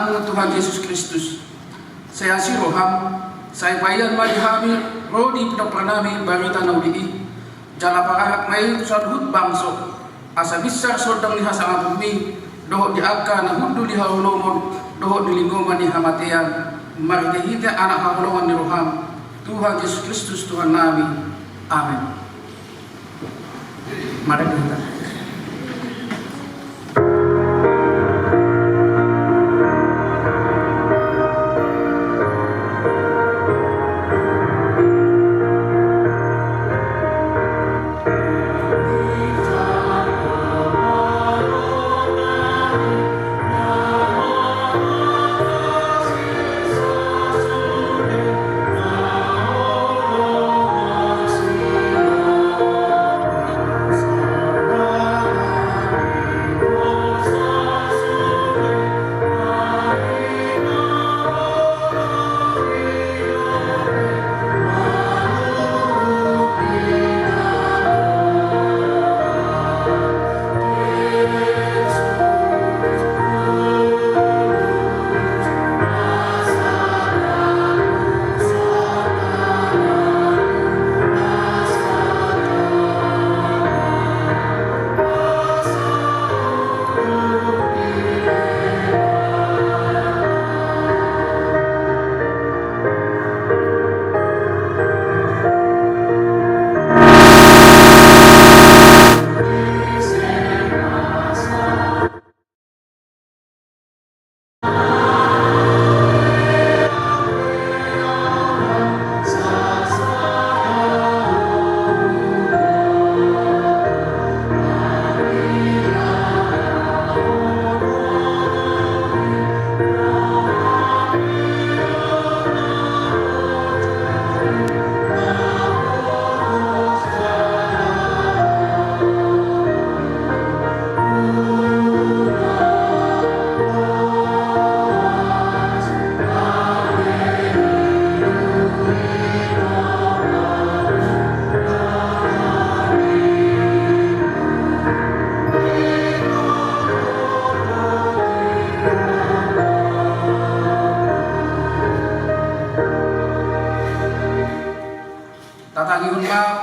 Tuhan Yesus Kristus. Saya si Roham, saya bayan malihami, rodi pernami barita naudi. Jala parahat mai sadhut bangso. Asa besar sodang liha sangat bumi, dohok diaka na hudu liha ulumon, dohok dilingkungan liha matean. Mari dihita anak haulungan ni Roham. Tuhan Yesus Kristus Tuhan Nabi. Amin. Mari kita.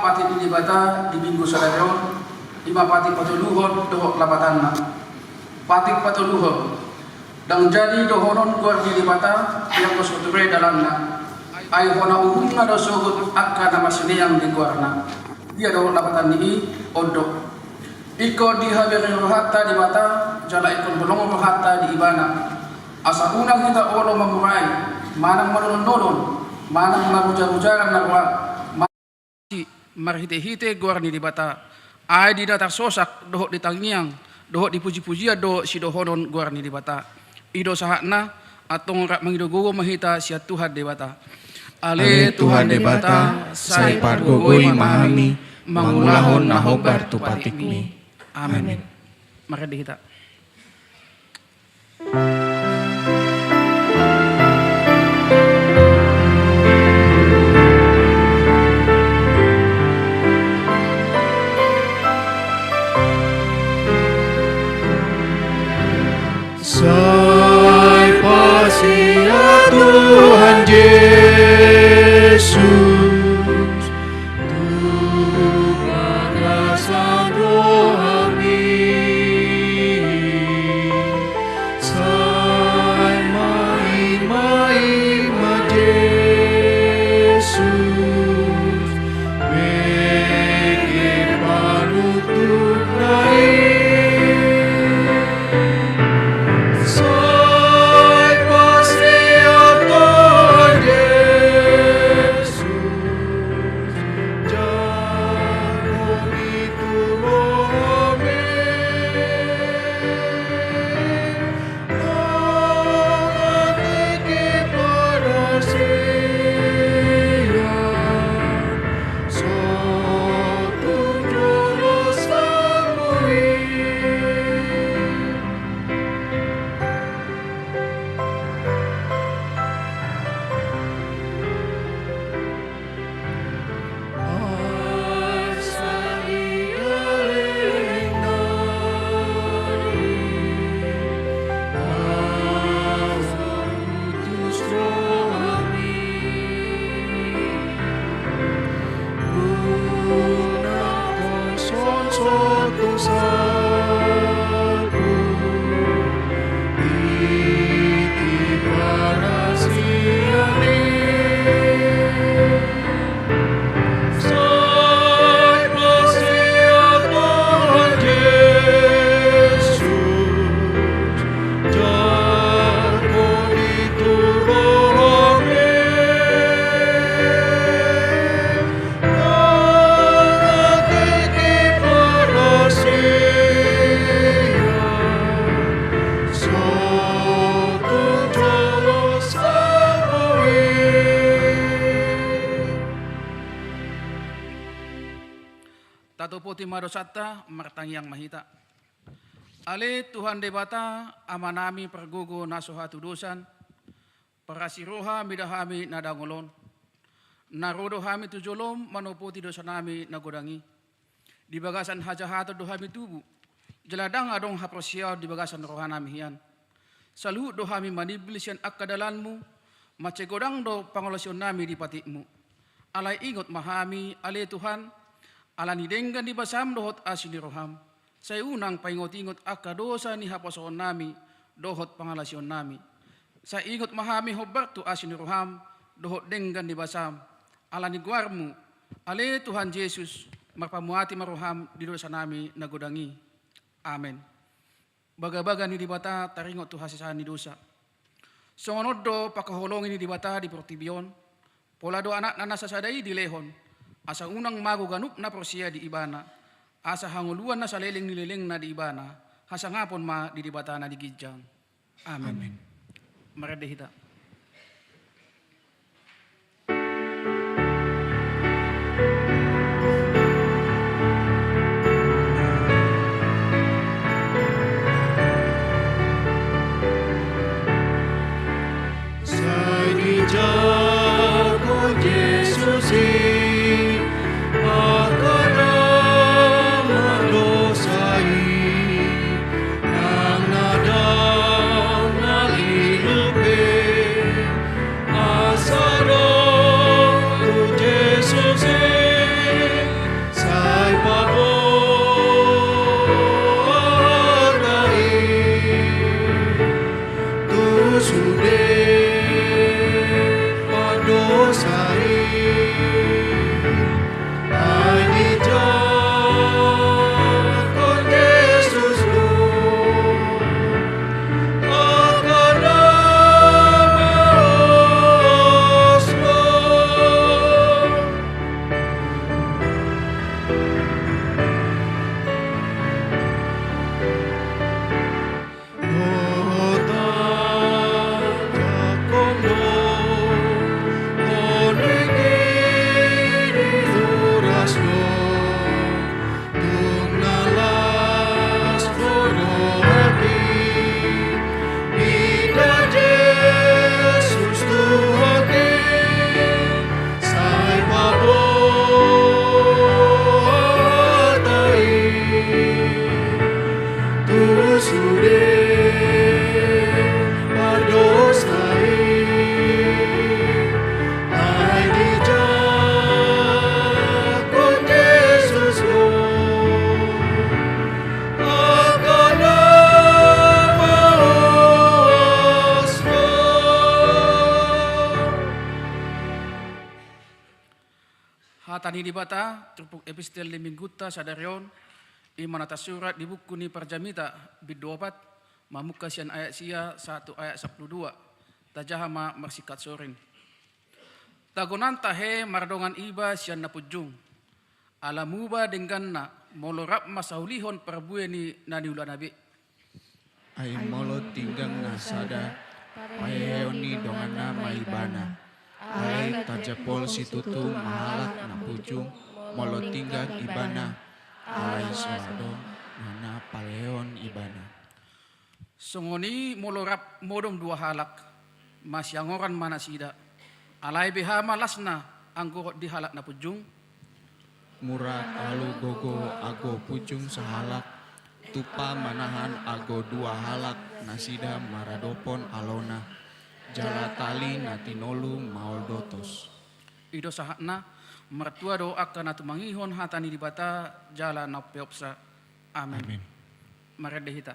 Pati dilibata di minggu sadarion lima pati patuluhon dohok labatanna pati patuluhon dan jadi dohonon kuar dilibata yang kesuture dalamna ayo hona uhunga do sogut akka nama sini yang di kuarna dia dohok labatan ini odok iko dihaberi rohata di mata jala ikon bolong rohata di ibana asa unang kita olo memurai manang manulun manang marujar-rujaran narwa marhite-hite guarni di bata ai di datar sosak dohok di tangiang dohok di puji-pujian dohok si dohonon guarni di bata ido sahakna atong rak mangido gogo mahita sia Tuhan di bata ale Tuhan di bata sai pargogoi mahami mangulahon nahobar tu patikmi amin. Mari kita Sai pasia Tuhan Yesus, Tuhan rasa rohani, poti madosata martangyang mahita. Ale Tuhan debata amanami pergugo nasohatu dosan, parasiroha midahami nadangolon, narodo hami tujolom manopoti dosanami nagodangi. Di bagasan hajahato dohami tubu, jeladang adong haprosial di bagasan rohanami hian. Salu dohami maniblisian akadalanmu, macegodang do pangolasion nami di patikmu. Alai ingot mahami, ale Tuhan, alani denggan di basam dohot asini roham. Saya unang paingot-ingot akadosa ni haposon nami, dohot pangalasion nami. Saya ingot mahami hobartu asini roham, dohot denggan di basam. Alani guarmu, ale Tuhan Yesus, marpamuati maroham di dosa nami nagodangi. Amen. Baga-baga ni dibata taringot tu hasisahan ni dosa. Songonodo pakaholongin ni dibata di portibion. Pola do anak na nasasadai di lehon. Asa unang mago ganup na prosia di ibana. Asa hanguluan na saleleng nileleng na di ibana. Hasa ngapon ma di dibata na di gijang. Amen. Maradehita. Hatani dibata, trupuk epistel limingguta sadarion, imanata surat di buku ni Parjamita bidopat, mamukasian ayat sia 1 ayat 12, tajahama marsikat sorin. Tagonan tahe mardongan iba sian napujung, alamuba dengganna molorap masaulihon perbue ni naniula nabi. Ay molo tinggang nasada, paeoni dongana maibana. Alay tajapol situtu mahalak na pujung, molo tinggang ibana. Alay suado, nana paleon ibana. Songoni molorap modom 2 halak, masyangoran manasida. Alay behama lasna anggo di halak na pujung. Murat alu gogo ago pujung sahalak, tupa manahan ago 2 halak, nasida maradopon alona. Jala tali natinolu maol dotos. Ido sahakna mertua doa kana tumangihon hatani dibata jala napeopsa. Amin. Maradehita.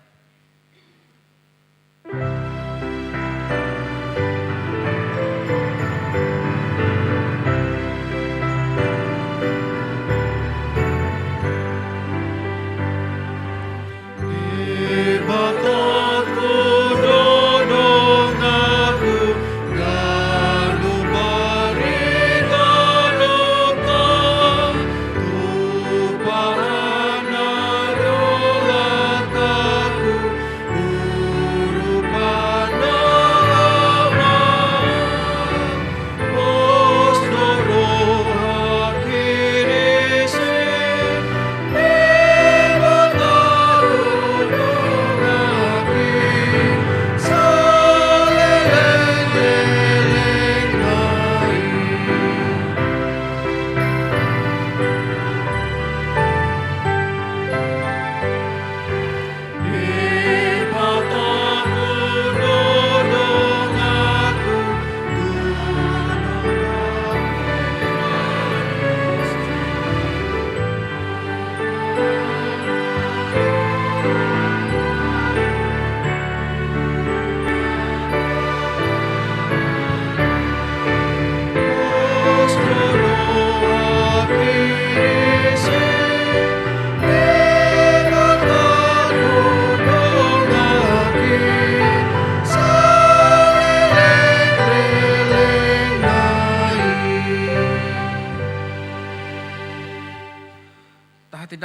Aku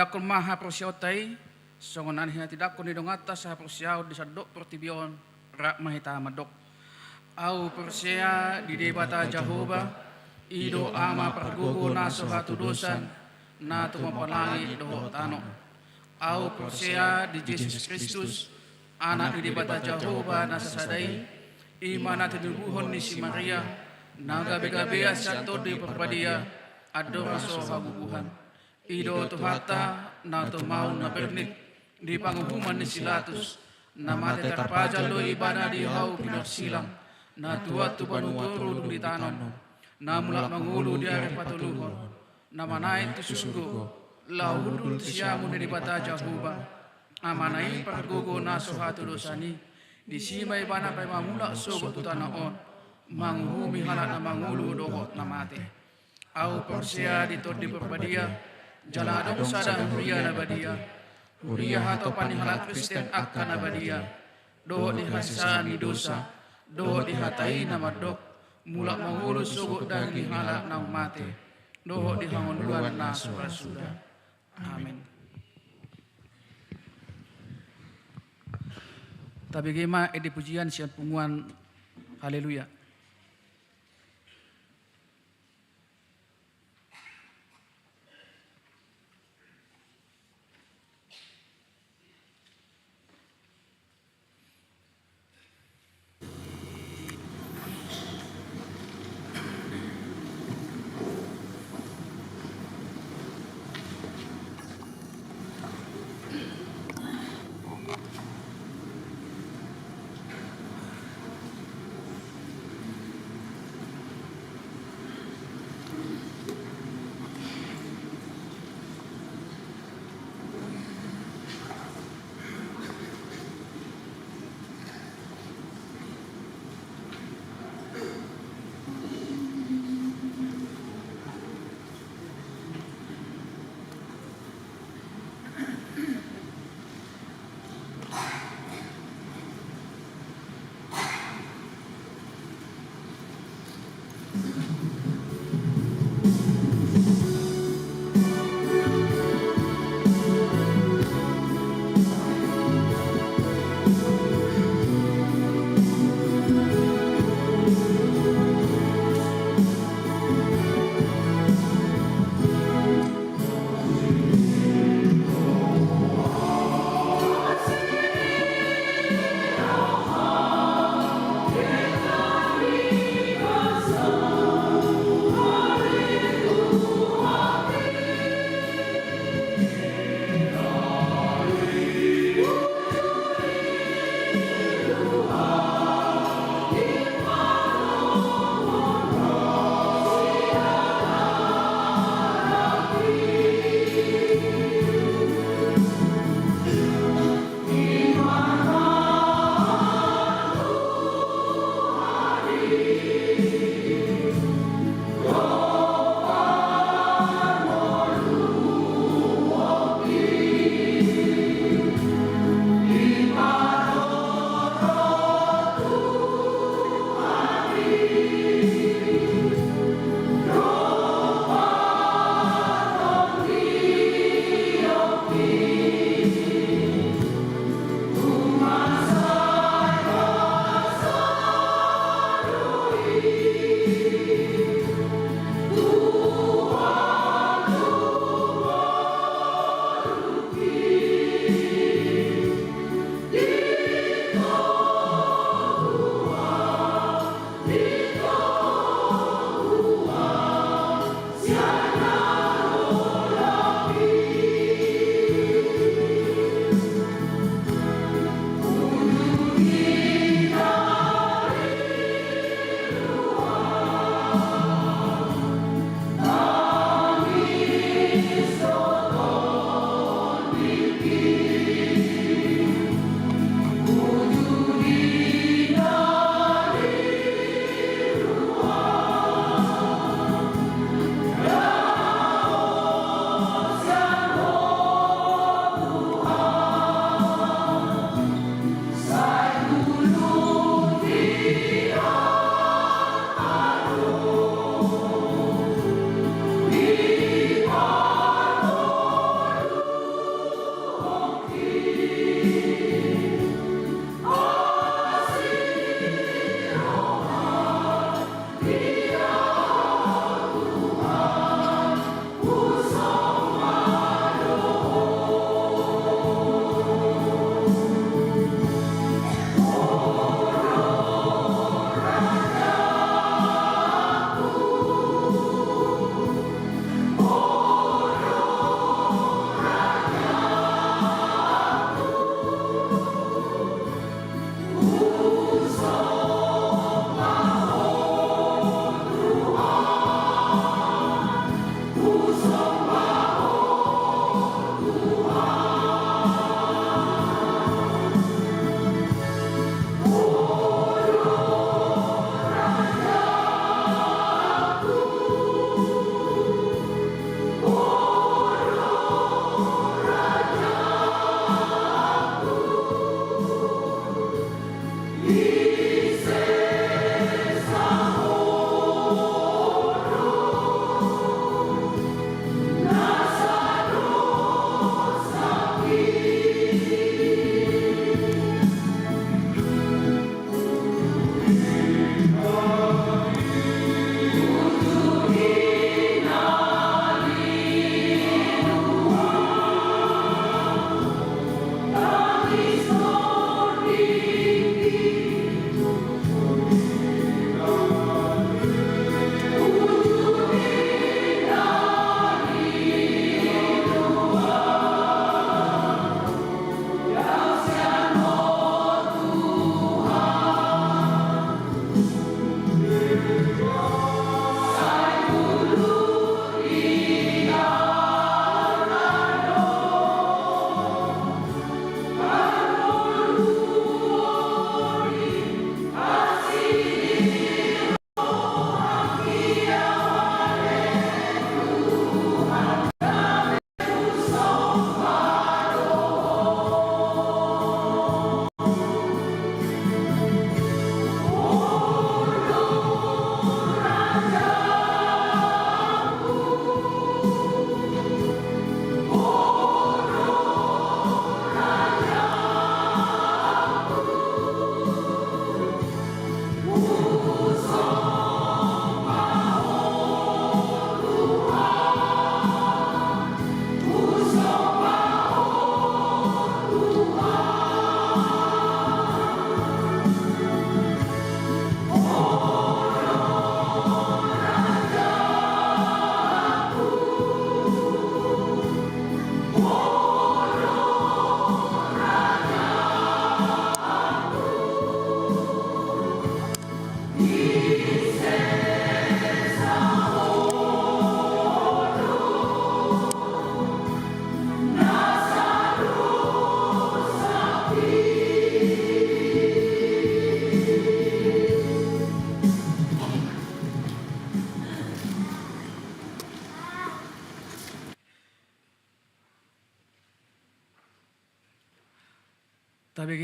Tidakon maha prosyautai, songonan hina tidakon didongata sa prosyaw di sadok pertibion, rak mahita madok. Au persea di debata Jehova, ido ama pergugo naso hatu dosan, na tumapalangi doho tano. Au persea di Yesus Kristus, anak di debata Jehova nasasadai, imana tinubuhon ni si Maria, naga bega-bega sato di perpadia, ado raso habubuhan. Ido tuhata na mau na bernik di panghuman ni Silatus na mate terpajal lo ibana di hau pinarsilang na tuat tu panuturu di tanon na mulak mangulu di are patuluhon na manai tu susugo lau hudul siamu di bata Jahuba amanai pergogo na sohatu dosani di sima ibana pai mamulak sogo tu tanaon manghumi halak na mangulu dohot na mate au persea di tor di perpadia Jaladong sadang huria nabadia, huria hato panihalat Kristen akan nabadia, doh dihasani dosa, doh dihatai namadok, mulak mengurus sugut daging halak nang mate, doh dihangun luar na sudah. Amin. Tapi gema edi pujian sian punguan, haleluya.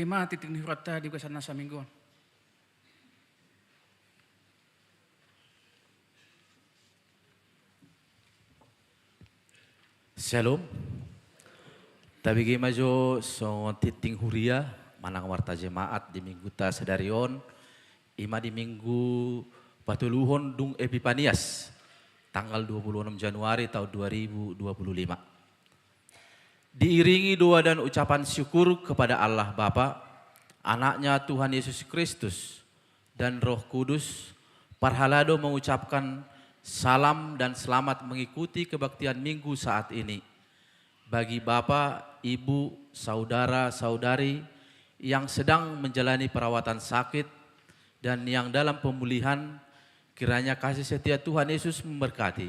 Bagaimana titik nihurata di kesana sa mingguan? Shalom. Tabigi majo so titing huria manang warta jemaat di minggu ta sedarion ima di minggu patuluhon dung Epipanias tanggal 26 Januari tahun 2025. Diiringi doa dan ucapan syukur kepada Allah Bapa, anaknya Tuhan Yesus Kristus dan Roh Kudus, Parhalado mengucapkan salam dan selamat mengikuti kebaktian minggu saat ini. Bagi Bapak, Ibu, Saudara-saudari yang sedang menjalani perawatan sakit dan yang dalam pemulihan, kiranya kasih setia Tuhan Yesus memberkati,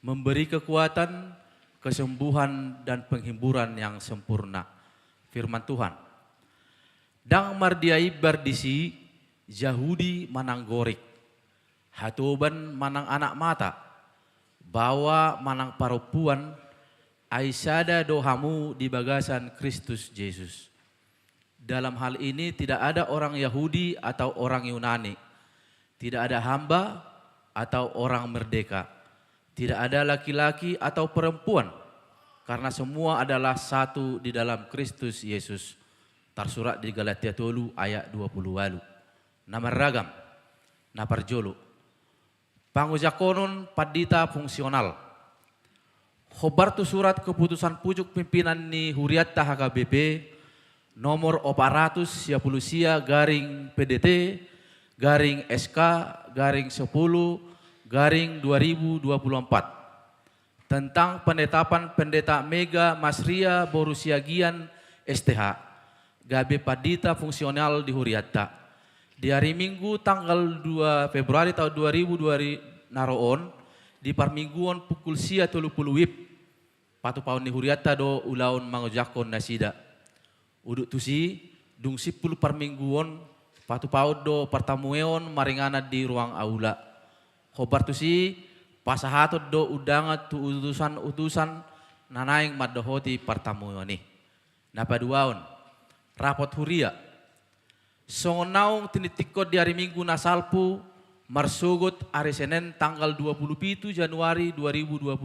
memberi kekuatan, kesembuhan dan penghiburan yang sempurna. Firman Tuhan. Dang mardiai bardisi, Yahudi manang gorik, hatoban manang anak mata, bawa manang parupuan, Aisyada dohamu di bagasan Kristus Yesus. Dalam hal ini tidak ada orang Yahudi atau orang Yunani, tidak ada hamba atau orang merdeka, tidak ada laki-laki atau perempuan, karena semua adalah satu di dalam Kristus Yesus. Tersurat di Galatia 3 ayat 20 walu. Nama ragam, naparjolo. Pangujakonon padita fungsional. Khobar tu surat keputusan pucuk pimpinan ni Huriat HKBP nomor 400 Siapulusia garing PDT garing SK garing 10 garing 2024 tentang penetapan pendeta Mega Masria Borusiagian STH Gabe Padita fungsional di Huriatta. Di hari Minggu tanggal 2 Februari tahun 2002 naroon di parmingguan pukul sia 30 wib patu paun ni Huriatta do ulaun mangojakon nasida. Uduk tusi dung 10 parmingguan patu paud do pertamueon maringana di ruang aula. Khobar tusi pasahatot do udangat tu utusan nanaing maddohoti pertamueon ni. Napaduaon rapot huria. Songonaung tinitikot di hari Minggu nasalpu marsugut hari Senin tanggal 27 Januari 2025.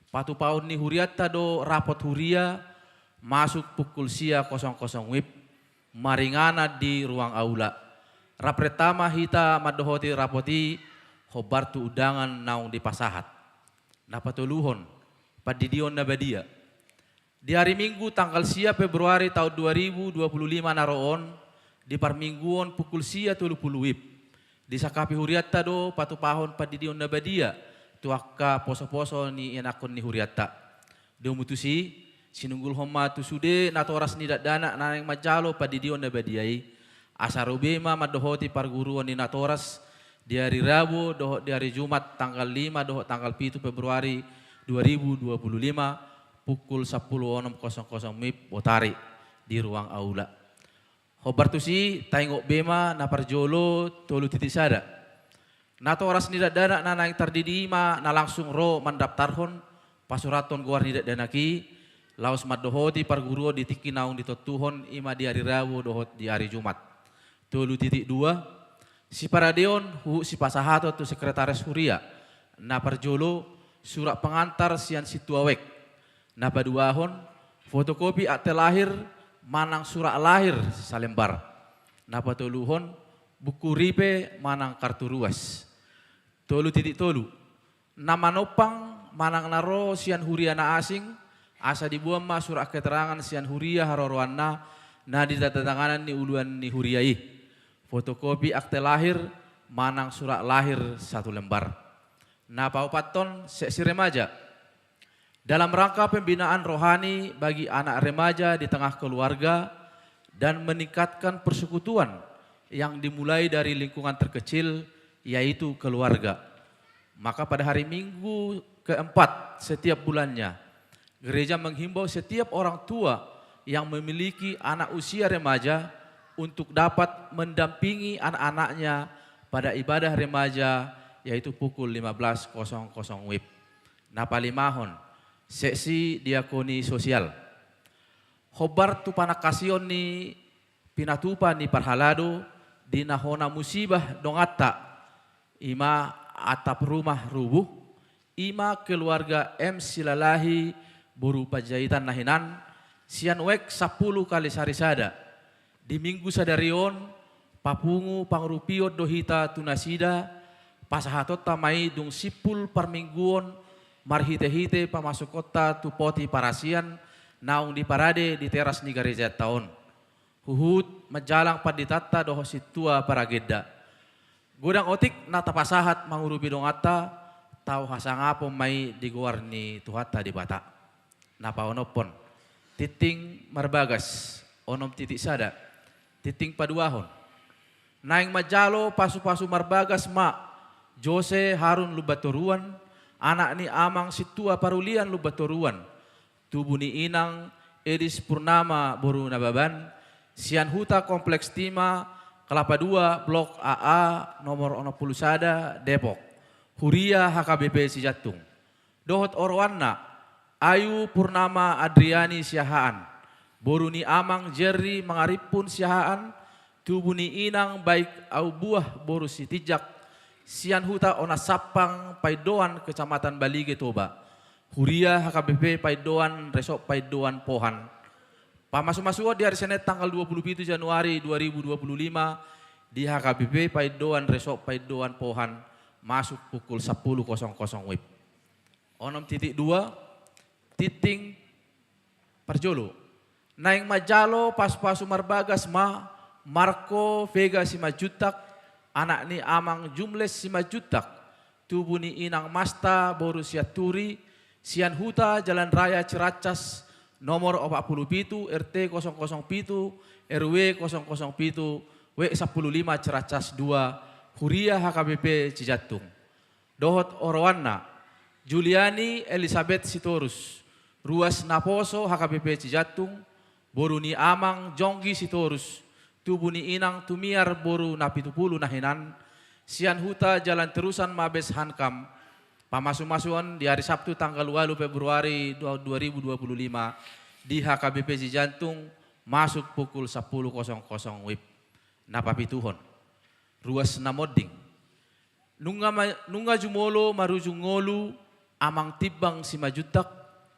Patu paun ni Huriatta do rapot huria masuk pukul sia 00 wib maringana di ruang aula. Rapretama hita maddohoti rapoti khobar tu udangan naung di pasahat. Napatuluhon padidion nabadia. Di hari Minggu tanggal sia Februari tahun 2025 naroon di parmingguon pukul sia 30 wib. Di sakapi Huriatta do patu pahon padidion nabadia tuaka poso-poso ni enakon ni Huriatta. Do mutusi sinunggul homa tu sude natoras ni dana nanang majalo padidion nabadiai asarobema madohoti parguruan ni natoras di hari Rabu doho di hari Jumat tanggal 5 doho tanggal 7 Februari 2025 pukul 10.00 wib botari di ruang aula. Khobar tusi tayngok bema naparjolo tolu titik sada. Nato oras nidak dana nanang tardidima na langsung ro mandaptarhon pasuraton guar nidak danaki laos maddohoti parguruo di tiki naung ditotuhon ima di hari Rabu dohot di hari Jumat. Tolu titik dua si paradeon hu si pasahato tu sekretaris huria naparjolo surat pengantar sian situawek napaduahon fotokopi akte lahir manang surat lahir salembar. Napa toluhon buku ripe manang kartu ruas. Tolu titik tolu. Nama nopang manang naro sian huriana asing asa dibuang ma surat keterangan sian huria haroroanna na ditatanganan ni uluan ni huriai. Fotokopi akte lahir manang surat lahir satu lembar. Napa upaton seksi remaja. Dalam rangka pembinaan rohani bagi anak remaja di tengah keluarga dan meningkatkan persekutuan yang dimulai dari lingkungan terkecil yaitu keluarga. Maka pada hari Minggu keempat setiap bulannya, gereja menghimbau setiap orang tua yang memiliki anak usia remaja untuk dapat mendampingi anak-anaknya pada ibadah remaja yaitu pukul 15.00 wib. Napalimahon seksi diakoni sosial. Hobar tu panakasion ni pinatupa ni parhalado di nahona musibah dongata ima atap rumah rubuh ima keluarga M silalahi berupa jahitan nahinan sian wek 10 kali sarisada di minggu sadarion papungu pangrupiot dohita tunasida pasahatot tamai dung sipul parmingguon marhite-hite pamasuk kota tupoti parasian naung di parade di teras ni gereja tahun. Huhut majalang paditata doho situa parageda. Gudang otik nata pasahat mangurupi dongata tau hasangapo mai diguar ni tuhata di bata. Napa onopon. Titing marbagas onom titik sada. Titing paduahon. Naing majalo pasu-pasu marbagas ma Jose Harun Lubatoruan anak ni amang situa parulian Lubatoruan. Tubuh ni inang Edis Purnama Boru Nababan, Sian Huta Kompleks Tima, Kelapa 2, Blok AA, nomor 61, Depok. Huria HKBP Sijatung. Dohot Orwana, Ayu Purnama Adriani Siahaan, Boru ni amang Jerry Mangaripun Siahaan, tubuh ni inang baik au buah Boru Sitijak, Sian Huta Onasapang Paidoan Kecamatan Balige Toba. Huria HKBP Paidoan Resok Paidoan Pohan. Pamasu-masuo di hari Senin tanggal 27 Januari 2025 di HKBP Paidoan Resok Paidoan Pohan masuk pukul 10.00 WIB. Onom titik 2 titing Parjolo. Naing majalo pas-pasu marbagas ma Marco Vega Simajutak anak ni amang Jumles Simajutak tubuh ni inang Masta Borussia Turi Sian Huta Jalan Raya Ciracas nomor 47 RT 007 RW 007 W15 Ciracas 2 Huria HKBP Cijatung. Dohot Orwana Juliani Elizabeth Sitorus Ruas Naposo HKBP Cijatung Boru ni amang Jonggi Sitorus tubuh ni inang Tumiar Boru Napitupulu Nahinan Sian Huta Jalan Terusan Mabes Hankam. Pamasu-masuan di hari Sabtu tanggal 8 Februari 2025 di HKBP Cijantung masuk pukul 10.00 WIB. Napapituhon. Ruas Namoding. Nunga Jumolo Maruju Ngolu amang tibang Simajutak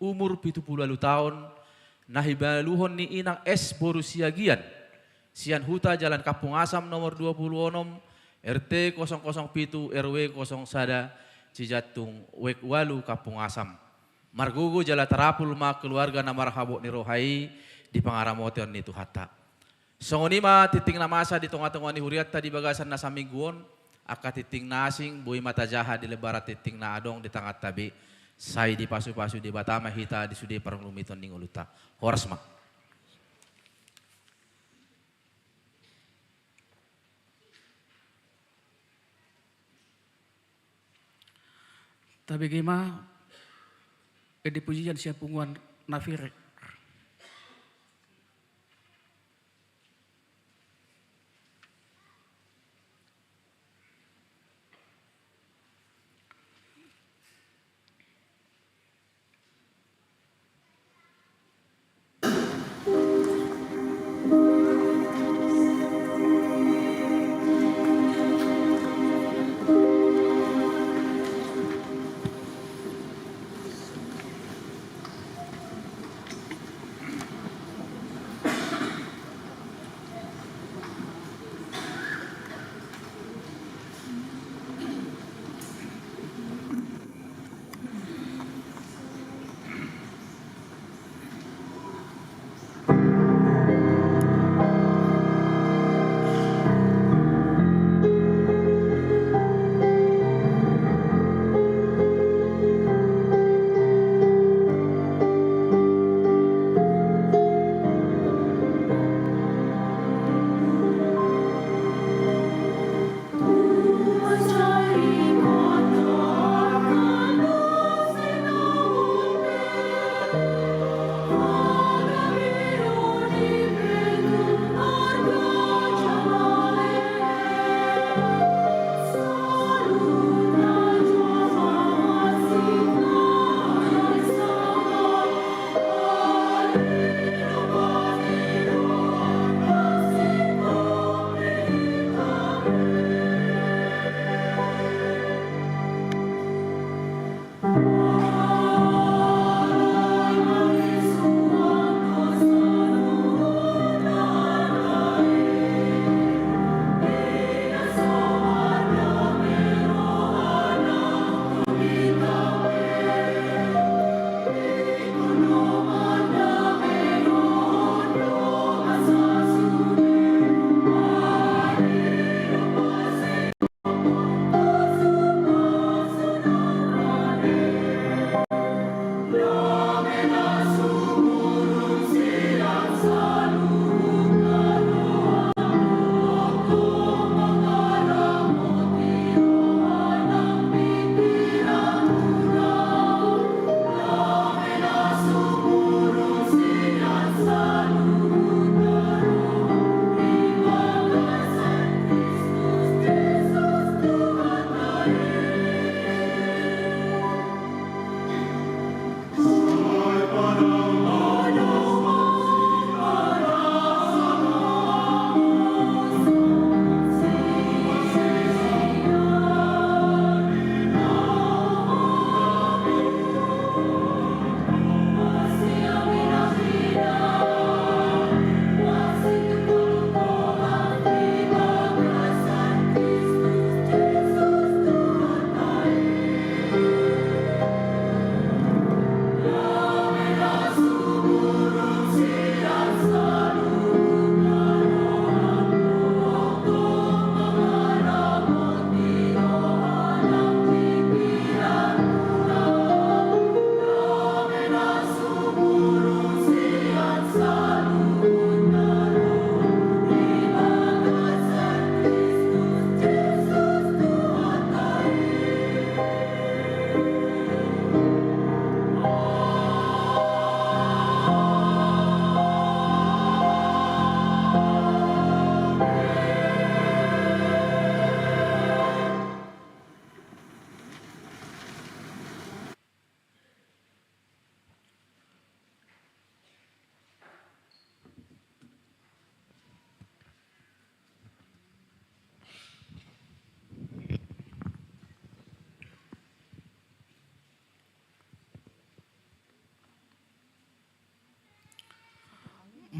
umur 70 tahun nahibaluhon ni inang S Borussia Gian. Sian Huta Jalan Kapung Asam nomor 26 RT 007 RW 01 Cijatung Wekwalu Kapung Asam. Margugu Jala Tarapul ma keluarga na marhabok ni Rohai di pangaramotion ni Tuhata. Songonima titing na masa di tonga-tonga ni Huriatta di bagasan na samiguon aka titing nasing buhi mata jaha di lebarat titing na adong di tangat tabi say di pasu-pasu di batama hita di sudi parang lumiton ning uluta. Horas ma. Tapi gimana? Di pujian siap punguan nafir.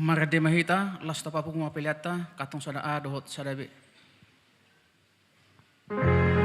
Marade mahita, las tapapu kumapiliata, katong sada a dohot sada b. Alam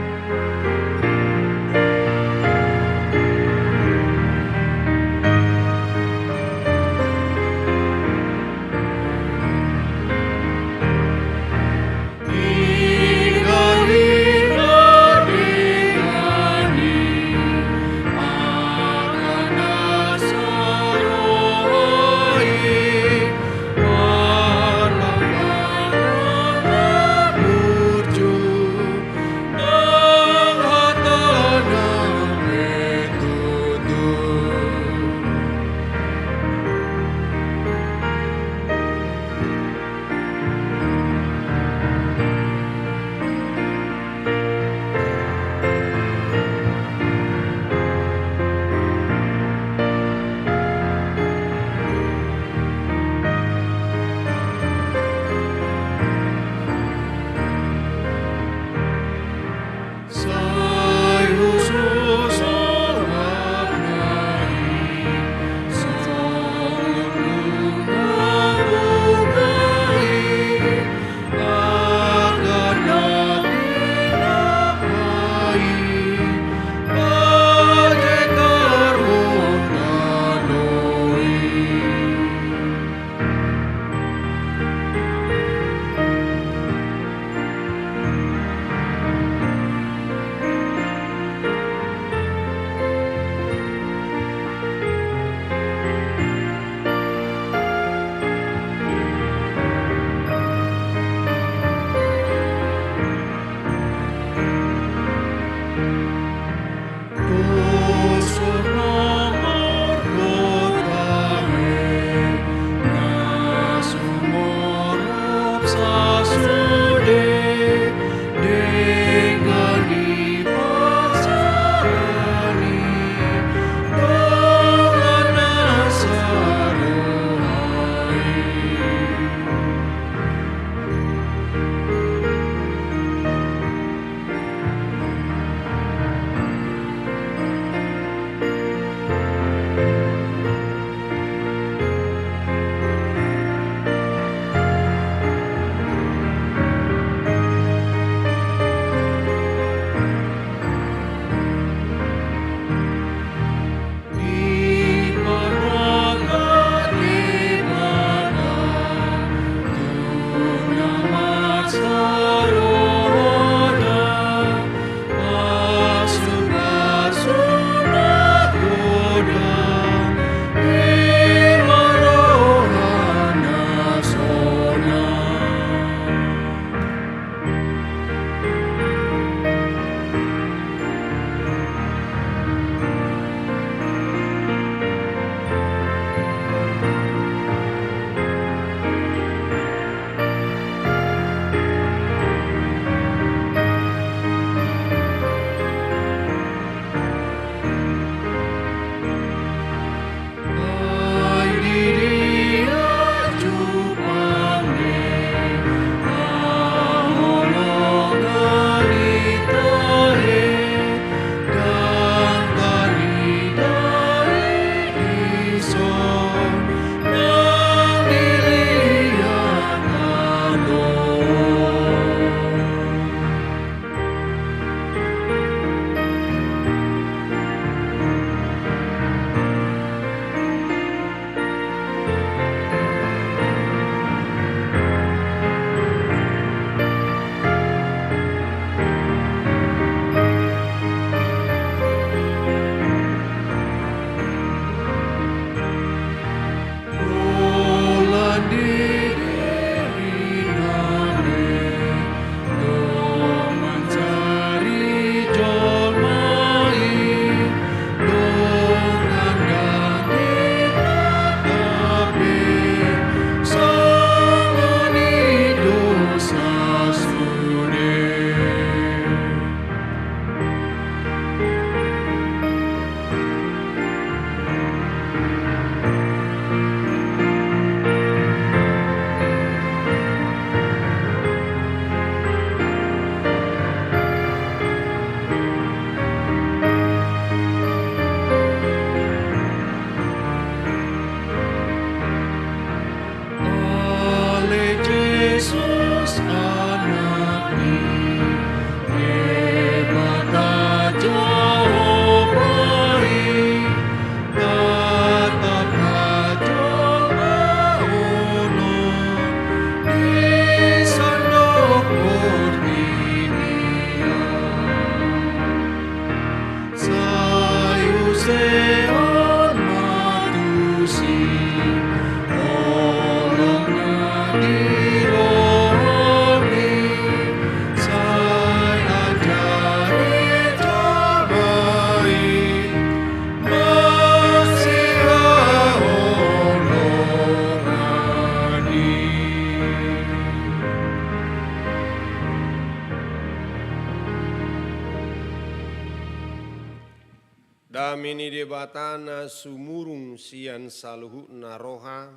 Damini debatana sumurung sian saluhu naroha,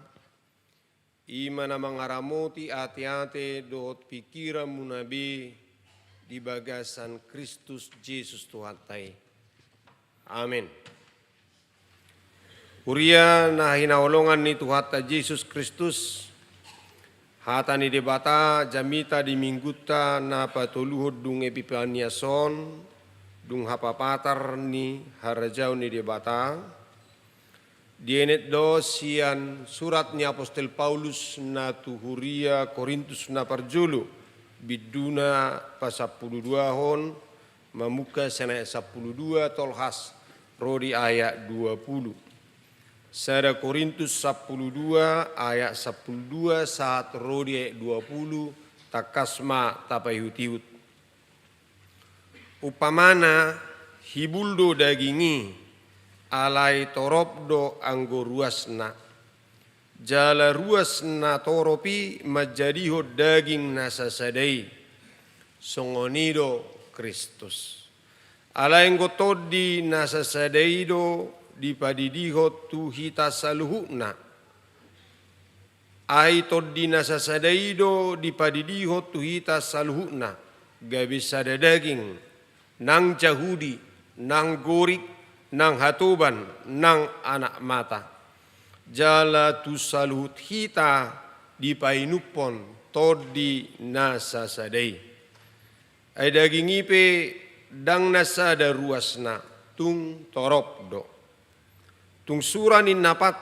imana mangaramoti ate-ate dohot pikiran munabi di bagasan Kristus Yesus Tuhan tai. Amin. Uria na hinaolongan ni Tuhan Yesus Kristus, hata ni debata jamita di mingguta na patuluhod dung epipania son, dung hapapatar ni harajau ni debata. Dienet do sian surat ni Apostol Paulus na tuhuria Korintus na parjulu, biduna pasapuluh dua hon, mamuka sana 12 tolhas, rodi ayat 20. Sada Korintus 12 ayat 12 saat rodi ayat 20 takasma tapayhutiut. Upamana hibuldo dagingi alai toropdo anggo ruasna. Jala ruasna toropi majadiho daging nasasadai. Songonido Kristus. Alai ngotodi nasasadaido dipadidiho tuhita saluhuna. Ai todi nasasadaido dipadidiho tuhita saluhuna. Gabisa daging. Nang Yahudi, nang Gorik, nang Hatuban, nang anak mata. Jala tu saluhut hita di painupon todi nasa sadai. Ay daging ipe dang nasa da ruasna tung toropdo. Tung suranin napat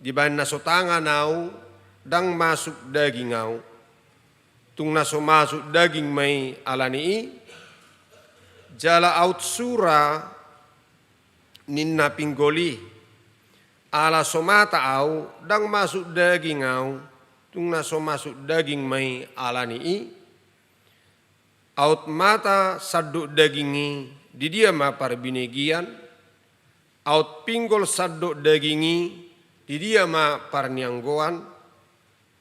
di bahan naso tanga nau dang masuk daging ngau. Tung naso masuk daging may alani jala out sura ninna pinggoli ala somata au dang masuk daging au tung naso masuk daging mai alani out mata saduk dagingi di dia ma parbinegian out pinggol saduk dagingi di dia ma parnianggoan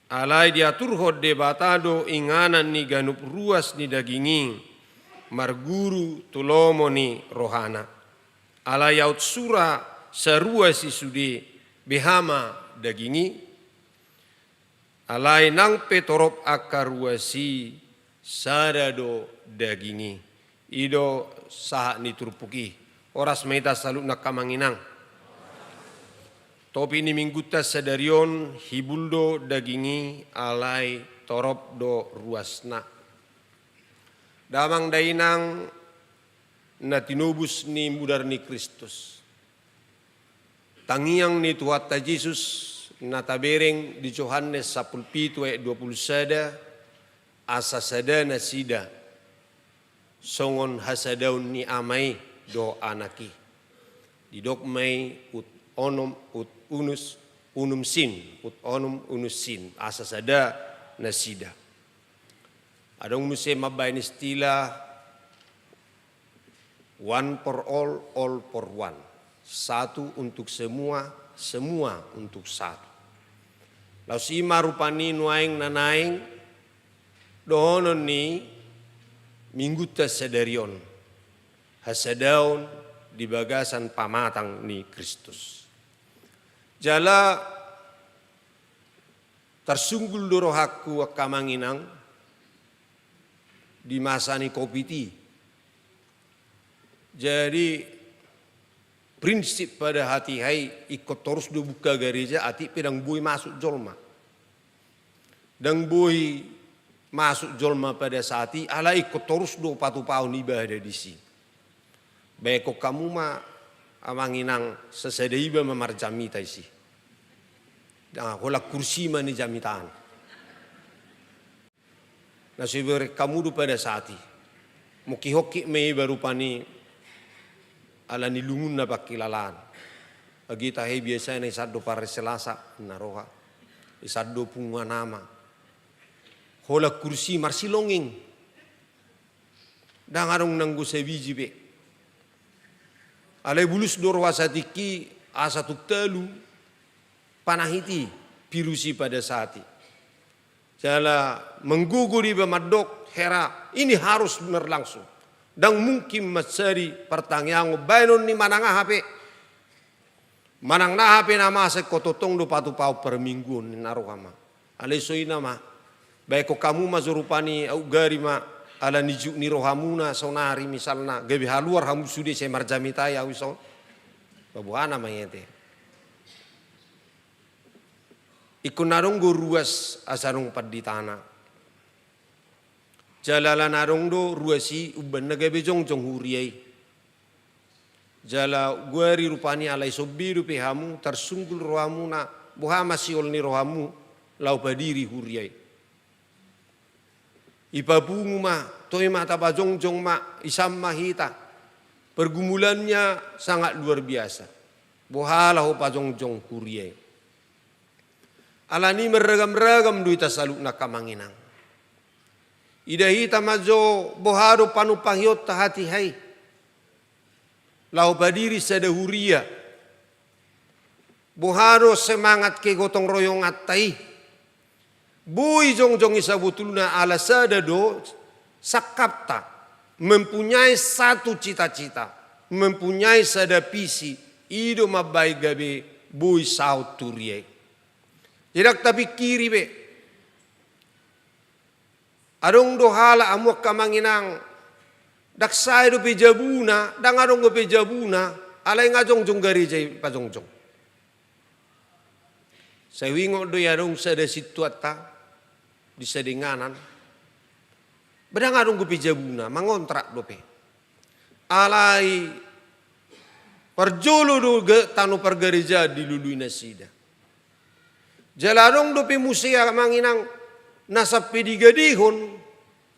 alai diatur hode batado inganan ni ganup ruas ni dagingi marguru tulomo ni rohana. Ala yaut sura sarua si sudi behama dagingi. Alai nang petorop akarua si sadado dagingi. Ido saha ni turpuki. Oras meita saluk nak kamanginang. Topi ni mingguta sadarion hibuldo dagingi alai torop do ruasna. Damang dainang na tinubus ni mudar ni Kristus. Tangiang ni Tuhan Yesus na tabereng di Yohanes 17 ayat 21 asa sada na sida songon hasadaun ni amai do anaki. Didok may ut onom ut unus unum sin ut onum unus sin asa sada na sida. Adong musim mabain istilah one for all for one. Satu untuk semua, semua untuk satu. Lalu si marupani nuaing nanaing dohonon ni mingguta sedarion. Hasadaun di bagasan pamatang ni Kristus. Jala tersunggul dorohaku akamanginang di masa ni kopiti. Jadi prinsip pada hati hai ikut terus do buka gereja ati pedang bui masuk jolma. Dang bui masuk jolma pada saati ala ikut terus do patu paun ibadah di si. Baik kamu ma amanginang sesada iba memarjami taisi. Dah hola kursi mani jamitan. Nasibir kamu du pada saati. Muki hoki me baru pani ala nilungun na bakilalan. Agi tahe biasa na isado pare selasa naroha. Isado punga nama. Hola kursi marsilonging. Dangarong nanggu sebiji be. Alai bulus dor wasatiki asa tuktalu panahiti pirusi pada saati. Jala mengguguri bemadok hera ini harus benar langsung. Dan mungkin masari pertanyaan bayon ni manang HP. Manang na HP nama se kototong do patu pau per minggu ni narohama. Alesoi nama. Baik ko kamu mazurupani au gari ma ala niju ni rohamuna sonari misalna gabi haluar hamu sude se marjamita ya wison. Babuana mayete. Ikun narong go ruas asarong paditana. Jalala narong do ruasi uban nagabe jong huriyai. Jala guari rupani alai sobiru pehamu tersunggul rohamu na buha masiol ni rohamu lau padiri huriyai. Ipabungu ma toi mata bajong ma isam mahita. Pergumulannya sangat luar biasa. Bohalah ho pajong huriyai. Alani meragam-ragam duita saluk na kamanginang. Idahita majo boharo panupahiot tahati hai. Lau badiri sadahuria. Boharo semangat ke gotong royong atai. Bui jong isabutulna ala sadado sakapta. Mempunyai satu cita-cita. Mempunyai sadapisi. Ido mabai gabe bui saut turiai. Tidak tapi kiri be. Adong dohala amuak kamanginang. Daksai do pejabuna, dang adong go pejabuna, alai ngajong jong garijai pajong. Saya wingo do yarong sada situata di sedenganan. Bedang adong go pejabuna, mangontrak do pe. Alai perjolo do tanu pergereja di lului nasida. Jalarong do pe musea manginang nasab pedigadihon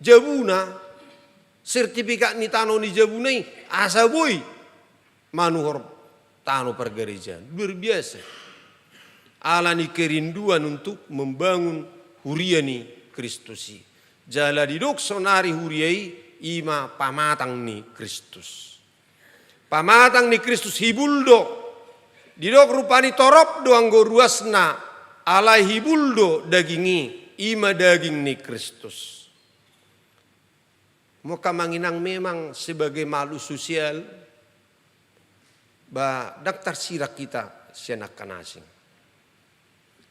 jabuna. Sertifikat ni tano ni jabunai asa boy manuhor tano pergereja luar biasa. Ala ni kerinduan untuk membangun huriani Kristusi. Jala didok sonari huriai ima pamatang ni Kristus. Pamatang ni Kristus hibuldo. Didok rupani torop doang go ruasna ala hibuldo dagingi ima daging ni Kristus. Muka manginang memang sebagai makhluk sosial, daftar sirak kita senakan asing.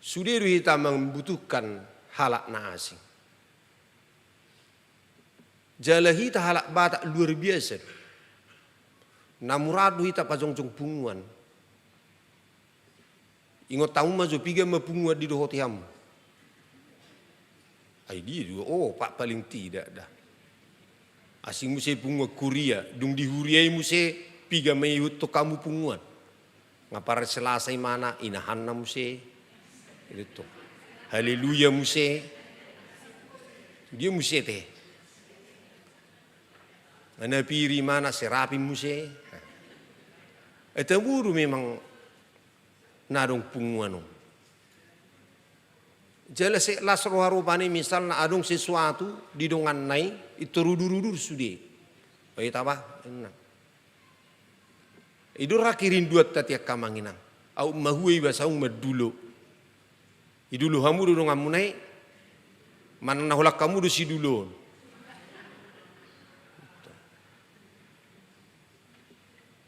Sudah kita membutuhkan halak na asing. Jalah kita halak batak luar biasa. Namuradu kita pajong-jong punguan. Ingat tahu maju piga mapunguan di dohoti hamu. Ay dia juga, pak paling tidak dah. Asing muse punga kuria, dung di huriai muse piga mayut to kamu punguan. Ngapara selasai mana inahanna muse. Itu. Haleluya muse. Dia muse teh. Ana piri mana serapi muse. Eta buru memang nadong punguan. Jelas las roharupani misalnya adong sesuatu di dongan nai itu rudur sudah. Baik apa? Enak. Itu rakirin dua tatiak kamanginang. Au mahui basau madulo. Idulu hamu do dongan munai. Mana nahulak kamu do si dulu.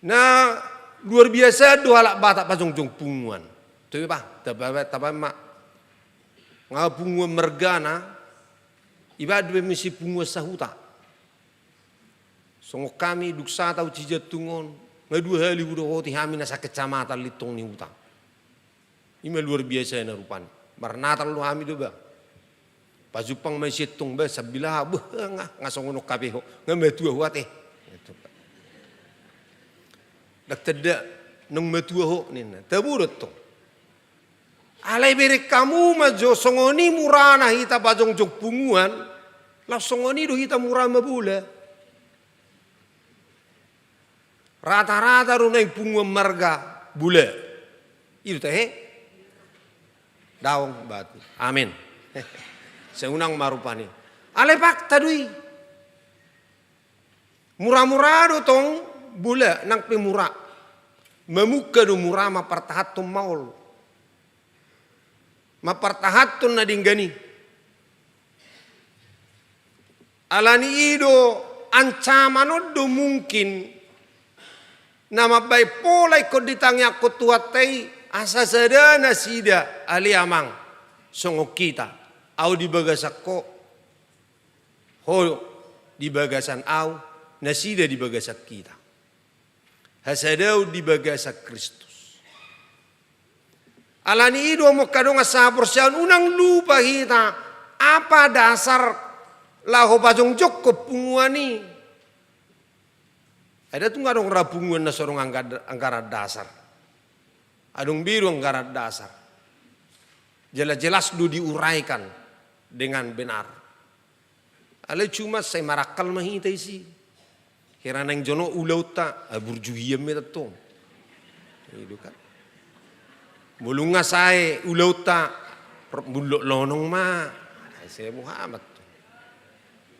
Nah luar biasa dua halak batak pajong-jong punguan. Tuh apa? Tapi mak ngabunga mergana ibadu misi bunga sahuta. Songo kami duksa tau cijat tungon ngadua hali udah hoti hamina sa kecamatan litong ni huta. Ima luar biasa na rupan. Marnatal lu hami do ba. Pajupang may sitong ba sabila nga songono kabeho nga metua huate. Itu. Dak teda nang metua ho nina. Taburot to. Alai beri kamu majo songoni murana hita bajong jok punguan, lah songoni do hita murah mabula. Rata-rata runai punguan marga bula. Itu teh daung batu. Amin. Seunang marupani. Alai pak tadui. Murah-murah do tong bula nang pemurah. Memuka do murah ma pertahatum maul. Mapartahatun na dinggani. Alani ido ancaman do mungkin nama baik pola ikut ditanya ketua tei asa sadana sida ali amang songo kita au di bagasak ko ho di bagasan au nasida di bagasak kita hasadau di bagasak Kristus alani ido mo kadong asapor siya unang lupa kita apa dasar laho pajong jok punguani ada tuh ngarong rabungan na sorong angkara dasar adung biru angkara dasar jelas-jelas du diuraikan dengan benar ale cuma saya marakal mahita isi kira nang jono ulauta aburjuhiyam metatom itu kan mulunga saya ulauta bulok lonong ma saya Muhammad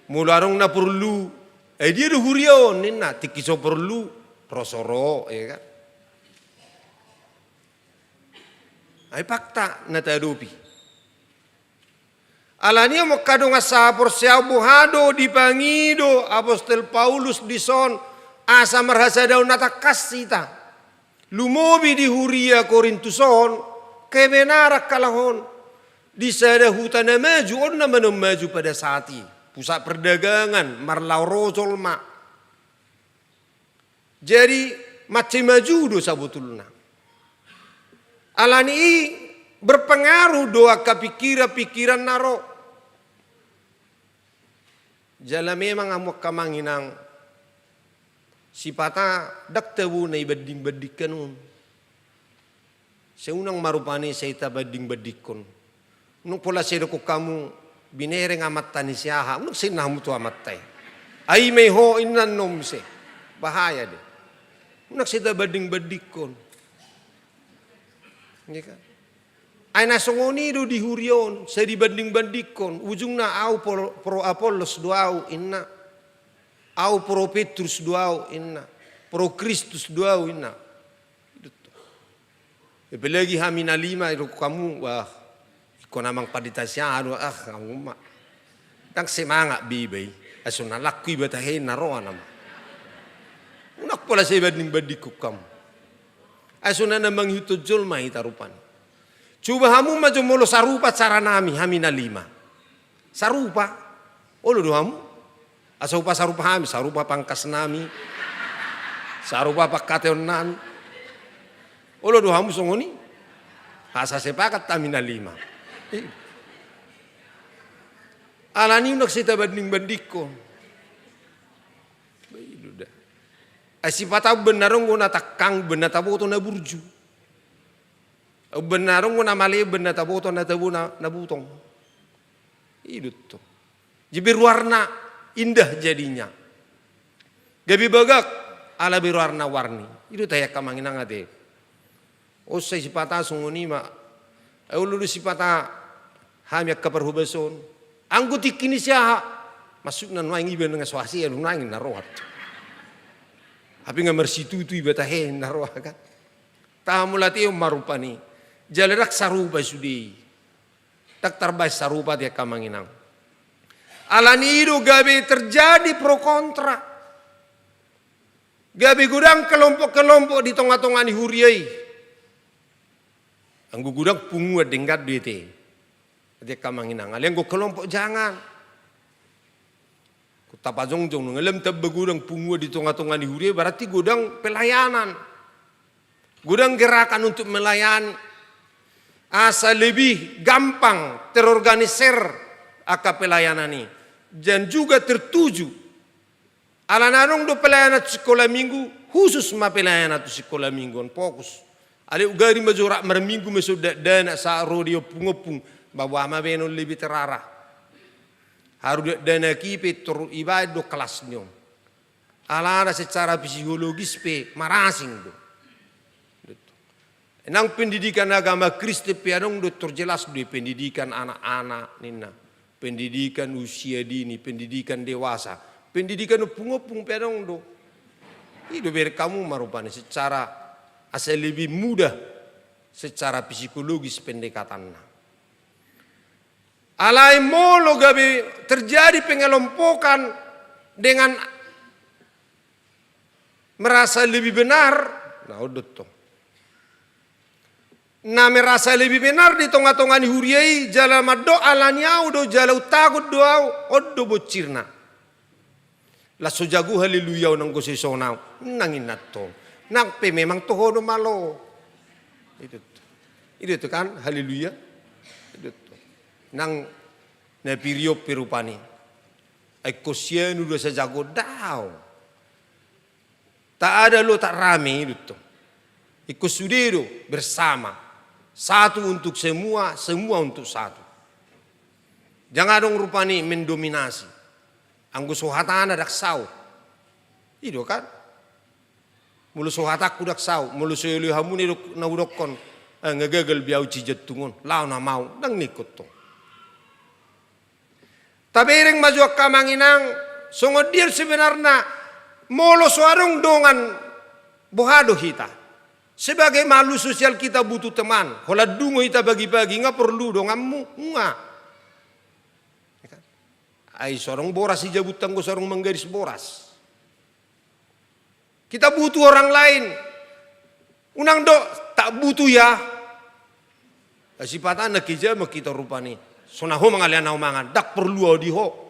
mularong na perlu dia do hurion ninna tikiso perlu rosoro ya kan ay fakta na tadupi alania mo kadong asapor siya buhado di pangido apostol Paulus di son asa marhasa daw natakasita lumobi di huria Korintuson kebenarak kalahon di sada hutan na maju on na maju pada saat pusat perdagangan marlau rojol mak jadi macam maju do sabutulna alani berpengaruh doa kepikiran naro jala memang amok kamanginang sipata dak tabu na ibading-badikan seunang marupani saya tabading badikon nung pola sedoko kamu binereng amat tani siaha nung sinah mutu amat tay ay may ho inan nom se bahaya deh nung sida bading-badikon kan ay nasongoni do di hurion saya dibanding-bandikon ujung na au pro Apollos doau inna au pro Petrus doau inna pro Kristus doau inna apalagi hamina 5 itu kamu wah ko namang paditasya kamu mak tang semangat bibay asuna lakui batahin naroa nama unak pala saya banding-bandikuk kamu asuna namang hitujul ma hitarupan coba hamu maju molo sarupa cara nami hamina 5 sarupa olo do hamu asaupa sarupa hami sarupa pangkas nami sarupa pakateon nami olo do hamu songoni asa sepakat hamina 5 alani unak sita banding-bandikon bailuda asipata benarong guna takang benataboto na burju benarong guna mali benataboto na tabu na butong idut to jibir warna indah jadinya gabi bagak ala berwarna warni itu tayak kamanginang ade osay sipata sungoni ma ululu sipata hamyak kaperhubason angguti kini siya masuk na nuang iba nga swasi ya lunangin narohat hapi nga marsitu tu iba tahen narohat kan tahamulati yung marupani jalarak sarupa sudi tak tarbay sarupa dia kamanginang alani itu gabi terjadi pro kontra gabi gudang kelompok-kelompok di tengah-tengah di huriai anggu gudang pungu denggat duite dia kamanginang aliang go kelompok jangan ku tapajong-jong ngelem tebbe gudang pungu di tengah-tengah di huriai berarti gudang pelayanan gudang gerakan untuk melayani asa lebih gampang terorganisir aka pelayanan ini dan juga tertuju ala nanong do pelayanan sekolah minggu khusus ma pelayanan sekolah mingguan fokus ali ugari majorak marminggu mesuda dana sa rodio pungopung bawa ma benon lebih terarah harus dana kipe tur ibadah do kelasnya ala secara psikologis pe marasing do nang pendidikan agama Kristen pianong do terjelas do pendidikan anak-anak nina pendidikan usia dini pendidikan dewasa pendidikan pungopung pianong do itu biar kamu marupani secara asal lebih mudah secara psikologis pendekatannya. Alai molo gabe terjadi pengelompokan dengan merasa lebih benar, nah udah toh. Nah merasa lebih benar di tengah-tengah ni huriai jala maddo alania udo jala utagut doa oddo bocirna. La sojagu haleluya nang gose sonau nangin natto. Nang pe memang toho do malo. Itu kan haleluya. Itu tuh. Nang na pirio perupani. Ai kosian udah sejago dao. Tak ada lo tak rame itu. Ikut sudiro bersama. Satu untuk semua, semua untuk satu. Jangan dong rupani mendominasi. Anggo sohatana dak sau. Itu kan. Mulu sohataku dak sau, mulu soyelu hamune na udokon. Ngegagal biau cijet tungun. Lau na mau dang nikut tong. Tabering maju kamanginang songodir sebenarnya molo suarung dongan bohado hita. Sebagai makhluk sosial kita butuh teman. Kalau dungo kita bagi-bagi nggak perlu donganmu nggak. Ai sorong boras ija butang go sorong menggaris boras. Kita butuh orang lain. Unang do tak butuh ya. Sifatan nak ija mak kita rupani. Sonaho mangalian mangan dak perlu diho.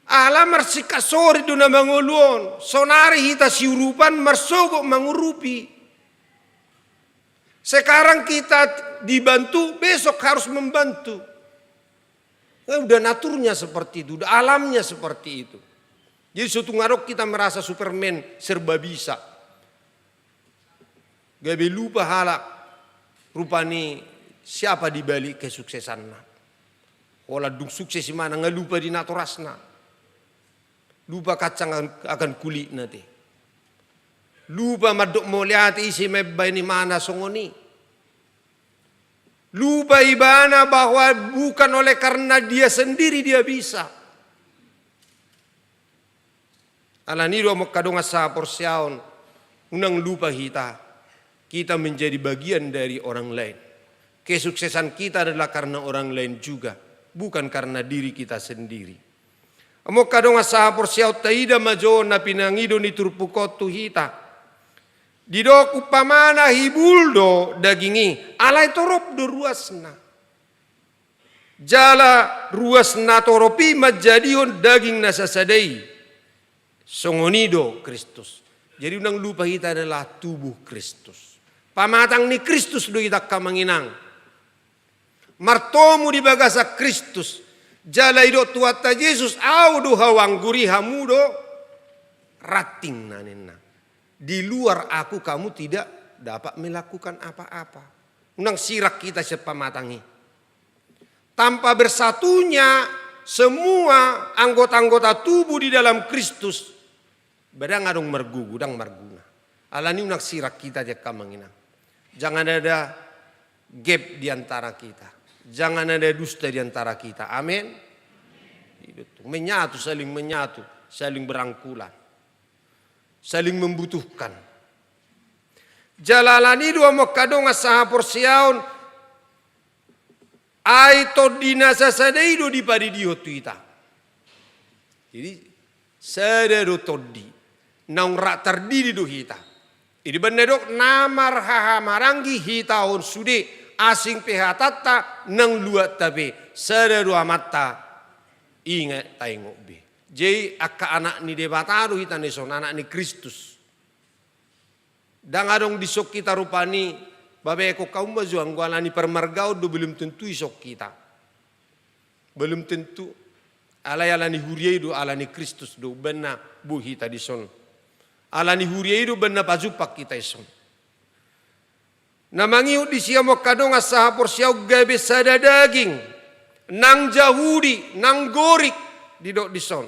Ala marsika sori duna manguluon. Sonari hita siurupan marsogok mangurupi. Sekarang kita dibantu, besok harus membantu. Udah naturnya seperti itu, udah alamnya seperti itu. Jadi suatu ngarok kita merasa Superman serba bisa. Gabe lupa halak rupani siapa di balik kesuksesan. Olah dung sukses mana nggak lupa di naturasna. Lupa kacang akan kulit nanti. Lupa madok moliati isi mebay ni mana songoni. Lupa ibana bahwa bukan oleh karena dia sendiri dia bisa. Alanido mo kadonga sa porsiaon. Unang lupa kita menjadi bagian dari orang lain. Kesuksesan kita adalah karena orang lain juga, bukan karena diri kita sendiri. Amo kadonga sa porsiaw taida majo na pinangido ni turpukotu hita. Dido kupamana hibuldo dagingi alay torop do ruasna. Jala ruasna toropi majadion daging nasasadai. Songonido Kristus. Jadi unang lupa kita adalah tubuh Kristus. Pamatang ni Kristus do kita kamanginang. Martomu di bagasa Kristus. Jala ido tuata Yesus au do hawang guri hamudo rating nanena. Di luar aku kamu tidak dapat melakukan apa-apa. Unang sirak kita sepamatangi. Tanpa bersatunya semua anggota-anggota tubuh di dalam Kristus badang adong mergugu dang marguna. Alani unang sirak kita jeka menginang. Jangan ada gap di antara kita. Jangan ada dusta di antara kita. Amin. Menyatu, saling berangkulan. Saling membutuhkan. Jalalani dua mokadonga saha porsiaon. Ai to dinasa sadaido di padi dio tuita. Jadi sadado todi. Naung rak terdiri do hita. Ini benedok namar haha marangi hita on sude. Asing pehatata nang luat tabe sadado amata ingat tengok be. Jadi akka anak ni debatado hita ni son anak ni Kristus. Dan adong disok kita rupani babe ko kaum bajuang gua ni permargau do belum tentu isok kita. Belum tentu alani huriai do alani Kristus do benna bu hita di son. Alani huriai do benna pajupak kita ison. Namangiu di siamo kadong asaha porsiau gabe sada daging. Nang Yahudi, nang gorik didok dison.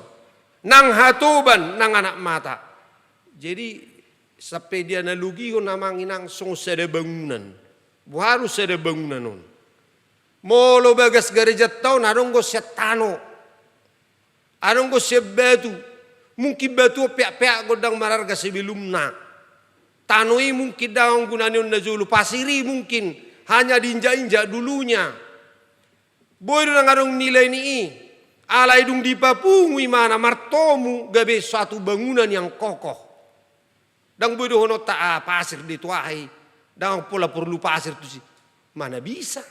Nang hatuban, nang anak mata. Jadi sampai dia nalugi ko namang inang song sada bangunan. Buharu sada bangunan nun. Molo bagas gereja tau narong go setano. Arong go sebatu. Mungkin batu pek-pek godang mararga sebelumna. Tanoi mungkin daung gunanion nazulu. Pasiri mungkin hanya diinjak-injak dulunya. Boy do ngarong nilai ni. Alai dung dipapungui mana martomu gabe suatu bangunan yang kokoh. Dang bodohono ta pasir dituai. Dang pola perlu pasir tu sih. Mana bisa?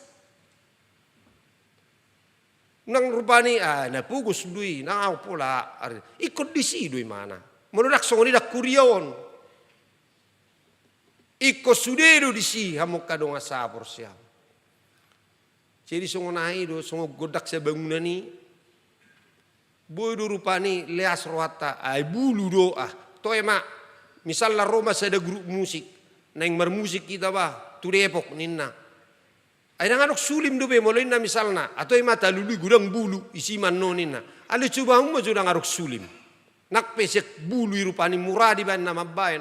Nang rupani na pugus dui nang pola ikut di si dui mana. Menurut songoni dak kurion. Ikut suderu di si hamuk kadong asapor siang. Jadi songonai do songo godak sa bangunan ni. Bodo rupani leas rohata ay bulu doa. To ema misal la Roma ada grup musik. Neng bermusik kita bah tu depok ninna. Ay nanganok sulim do be moloin na misalna atau ema talulu gudang bulu isi manno ninna. Ada coba mo sudah ngarok sulim. Nak pesek bulu rupani murah di ban nama bayan.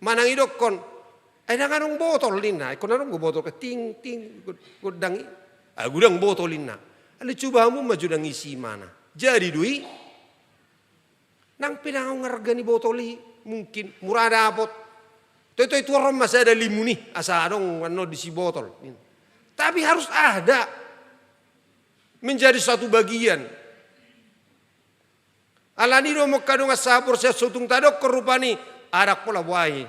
Manang idok kon ay nanganong botol ninna. Kon nanong botol ke ting ting gudang gudang botol ninna. Ada coba mo majudang isi mana. Jadi dui nang pinang ngargani botoli mungkin murah dapot. Itu orang masih ada limuni asa dong ano di si botol. Tapi harus ada menjadi satu bagian. Alani do mo kadong asapor sa sotung tadok kerupani arak pola buai.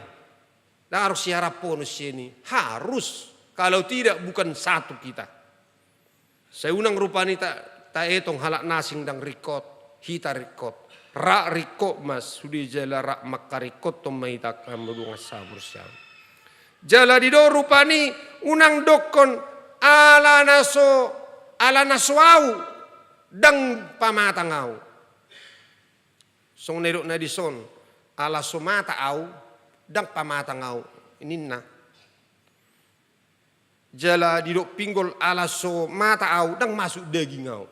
Dan harus siarap ponus sini. Harus kalau tidak bukan satu kita. Saya unang rupani ta etong halak nasing dang rikot, hita rikot, rak rikot mas, sudi jala rak makarikot tom maitak ambudung asabur siang. Jala di do rupani unang dokon ala naso au dang pamatang au. Song nedok na dison ala somata au dang pamatang au ininna. Jala di do pinggol ala so mata au dang masuk daging au.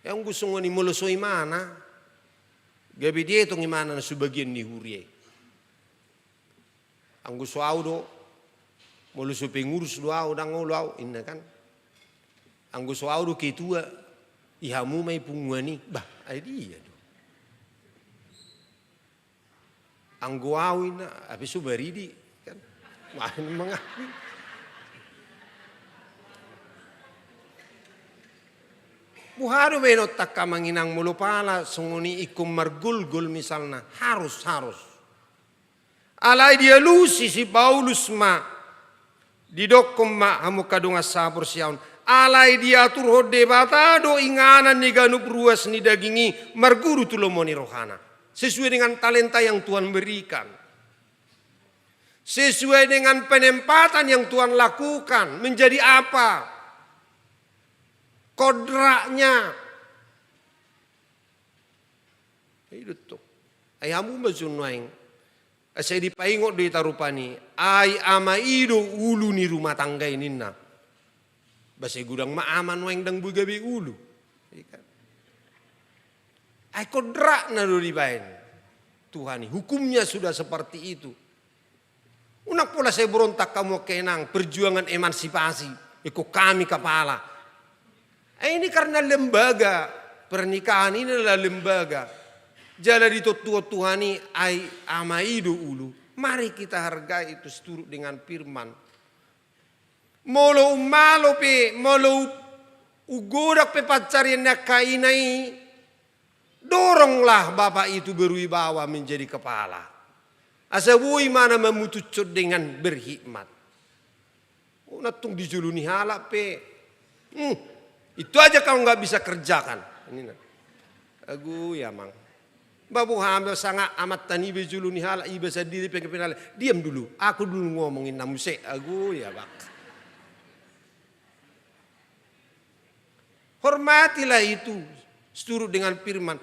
Yang gusto ngo ni mulusoy mana. Gabi dia itong imana na subagian ni hurye. Ang gusto au do muluso pengurus do au dang ulo au inna kan. Ang gusto au do ketua ihamu may pungwani bah ay dia do. Ang guawin na api subaridi kan. Main mga Buharo menot takka manginang mulupala sunguni ikum margulgul misalna harus. Alai dia lusi si Paulus ma didokom ma hamu kadunga sabur siaun. Alai dia atur hode batado inganan ni ganup ruas ni dagingi marguru tulomoni rohana. Sesuai dengan talenta yang Tuhan berikan. Sesuai dengan penempatan yang Tuhan lakukan menjadi apa? Kodraknya. Itu tuh. Ayamu mazunaing. Saya dipaingok di tarupani. Ay ama ido ulu ni rumah tangga ini na. Basa gudang maaman waing dang bugabi ulu. Ay kodrak na do dipain. Tuhani hukumnya sudah seperti itu. Unak pula saya berontak kamu kenang perjuangan emansipasi. Iko kami kepala. Ini karena lembaga pernikahan ini adalah lembaga. Jala ditutuat Tuhani ai amaido ulu. Mari kita hargai itu seturut dengan firman. Molo malo pe molo ugodak pe pacarian kainai. Doronglah bapak itu berwibawa menjadi kepala. Asabui mana memutucut dengan berhikmat. Natung dijuluni halap pe. Itu aja kamu nggak bisa kerjakan. Ini aku ya mang. Babu hamil sangat amat tani bejulu nih hal iba sendiri pengen penal. Diam dulu. Aku dulu ngomongin namuse. Aku ya bak. Hormatilah itu. Seturut dengan firman.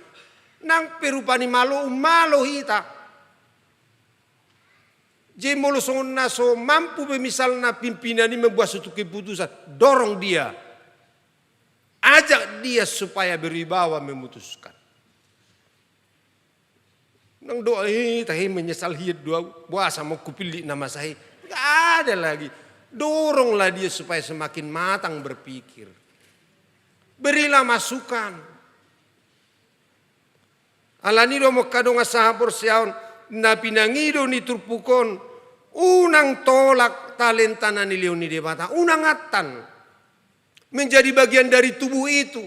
Nang perupani malo hita. Jemolo songon naso mampu misalnya pimpinan ini membuat suatu keputusan. Dorong dia. Ajak dia supaya berwibawa memutuskan. Nang doa tahi menyesal hidup doa puasa mau kupilih nama saya. Enggak ada lagi. Doronglah dia supaya semakin matang berpikir. Berilah masukan. Alanido mo kadong asahapor siyaon na pinangido ni turpukon unang tolak talenta na niliw ni debata. Unang atan. menjadi bagian dari tubuh itu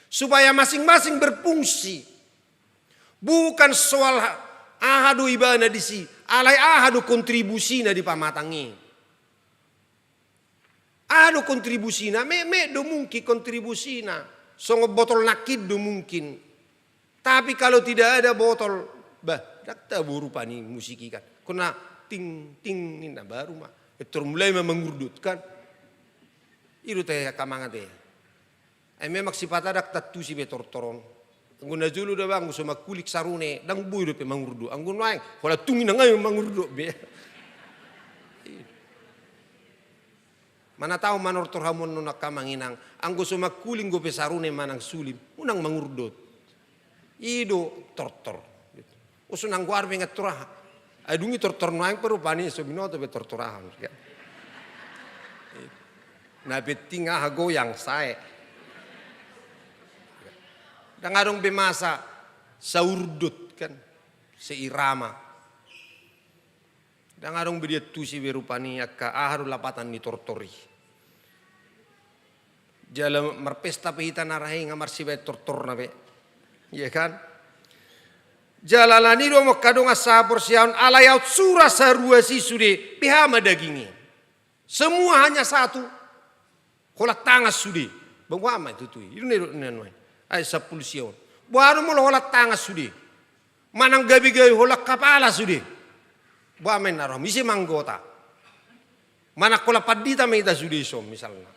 supaya masing-masing berfungsi. Bukan soal ahadu ibana di si, alai ahadu kontribusina di pamatangi. Ahadu kontribusina, me do mungkin kontribusina, songo botol nakid do mungkin. Tapi kalau tidak ada botol, dakta buru pani musiki kan, kena ting ting ini baru mah, itu mulai mengurdutkan. Itu teh kamangat teh. Memang sifat ada tatu si betor torong. Angguna julu dah bang, sama kulik sarune, dang bui dope mangurdu. Anggun lain, kalau tungin nangai mangurdu be. Mana tahu manor torhamon nuna kamanginang. Anggo sama kuling gope sarune manang sulim, unang mangurdut. Ido tortor. Usun anggo arbe ngaturah. Adungi tortor naing perupani sobinoto be tortorahan. Nah beting goyang saya. Dan ngadong bemasa saurdut kan seirama. Dan ngadong bedia tusi berupani akka aharu lapatan ni tortori. Jala marpesta pehita narahi ngamar si be tortor na be. Iya kan? Jala lani do mo kadong asapor siaun alayaut surah sarua si sude pihama dagingi. Semua hanya satu. Holak tangas sude. Bangwama itu tuh. Itu nenoi. Ay sa pulsiyon. Buano mo holak tangas sude. Manang gabi-gabi holak kapala sude. Buamen narom isi manggota. Manak kola padita may ita sude som misalnya.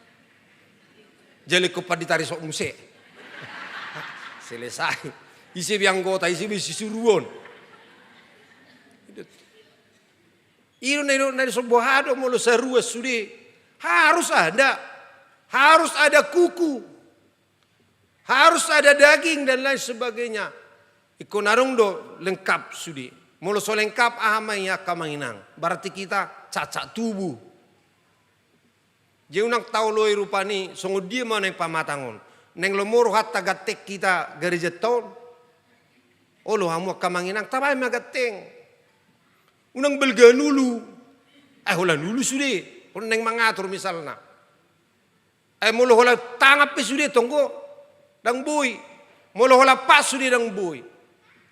Jali ko padita ri sok muse. Selesai. Isi bianggota isi suruon. Itu na sobohado mo lo sarua sude. Harus ada kuku. Harus ada daging dan lain sebagainya. Iko narung do lengkap sudi. Molo so lengkap ahamai ya kamanginang. Berarti kita cacat tubuh. Jadi unang tau loi rupani songo dia mana yang pamatangon. Neng lomoro hatta gatek kita gereja tahun. Olo hamu kamanginang tabay magateng. Unang belganulu. Hola nulu sudi. Kung neng mangatur misalnya. Molo hola tangap pe sudi tonggo. Dang bui, molo hola pasu di dang bui,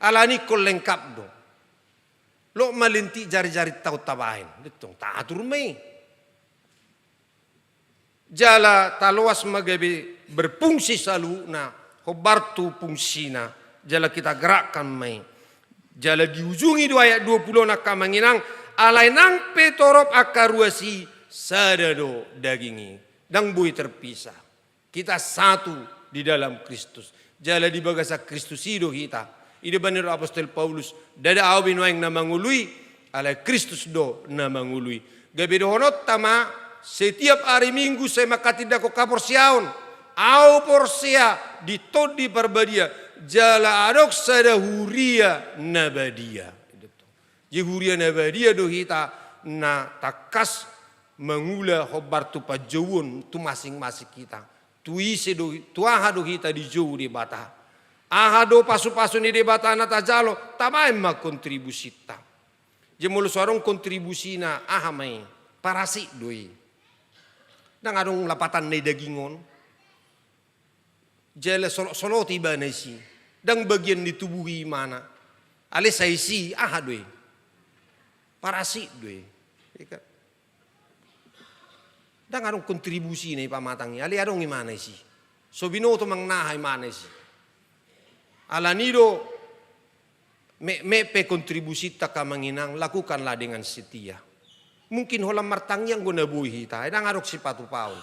alani kol lengkap do. Lo malinti jari-jari tau tabahin, ditong taatur mei. Jala taluas magabe berfungsi selalu na hobartu fungsina, jala kita gerakkan mei. Jala diujungi do ayat 20 na kamanginang alai nang petorop akaruasi sadado dagingi, dang bui terpisah. Kita satu di dalam Kristus. Jala di bagasa Kristus hidup kita. Ide banir apostol Paulus. Dada awin waing na mangului. Ala Kristus do na mangului. Gabi dohonot tama. Setiap hari Minggu saya makatidak ko kaporsiaon. Au porsia ditod di parbadia. Jala adok sada huria nabadia. Jadi huria nabadia do kita na takas mengula hobar tu pajawun tu masing-masing kita. Tuise do tuahado kita di jauh di bata. Ahado pasu-pasu ni di bata na tajalo tamay kontribusita. Jemul suarong kontribusina ahamay parasi doi. Nang adong lapatan ni dagingon. Jele solo tiba na si. Dang bagian di tubuh mana. Ale say si ahadoi. Parasi doi. Ikat. Dan arong kontribusi na ipamatangi. Ali arong imana si. So binoto mang nahay mana si. Ala nido me pe kontribusi ta kamanginang lakukanlah dengan setia. Mungkin holam martang yang guna buhi hita. Dan arok si patu paun.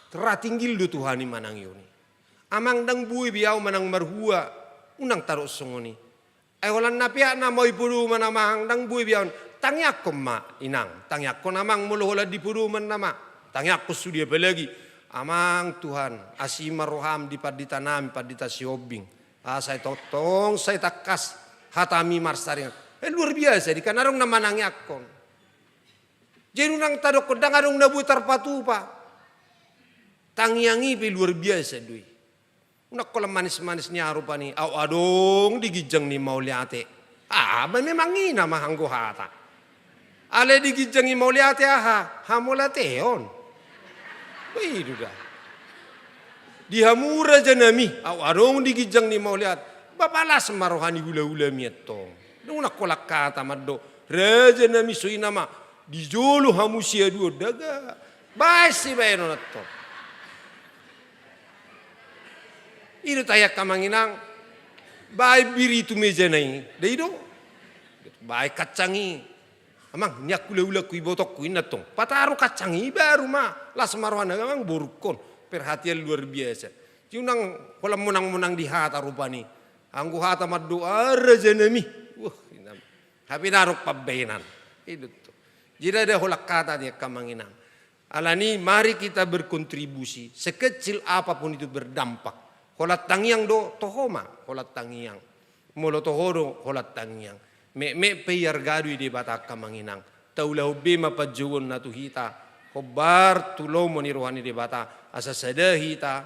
Teratinggil do Tuhan manang yoni. Amang dang buhi biyaw manang marhua. Unang taruh songoni. Holan napia na mo ipuru manamang dang buhi biyaw. Tangyak ko ma inang, tangyak ko namang muluhola di puruman nama, tangyak ko sudia pelagi, amang Tuhan asimar roham di padita nami padita siobing, saya totong saya takas hatami marsaring, luar biasa di kanarong nama nangyak kon, jadi nang tadok kodang arong nabu tarpatupa, tangyangi pe luar biasa dui, unak kolam manis-manisnya rupani, adong digijang ni mau liate, memang ina mahanggo hata. Ale digijangi mau lihat ya hamulateon. Itu dah. Dihamura janami, awarong digijang ni mau lihat. Bapalas marohani hula-hula mietong. Nung nakolak kata maddo. Raja nami sui nama. Dijolo hamusia dua daga. Basi bayano natto. Itu tayak kamanginang. Bay biri tu meja nai. Daido. Bay kacangi. Amang nyak hula-hula kui botok kui natong. Pataru kacangi baru mah. Las marohana amang borukon. Perhatian luar biasa. Junang kolam munang-munang di hata rupani. Anggu hata maddo raja nami. Wah, tapi narok pabainan. Itu tuh. Jadi ada holak kata dia kamanginang. Alani mari kita berkontribusi. Sekecil apapun itu berdampak. Holat tangiang do tohoma. Holat tangiang. Molo tohoro holat tangiang. Me peyar gadui di batak kamanginang. Taulah bema pajuon na tuhita. Hobar tulo moni rohani di bata. Asa sadahita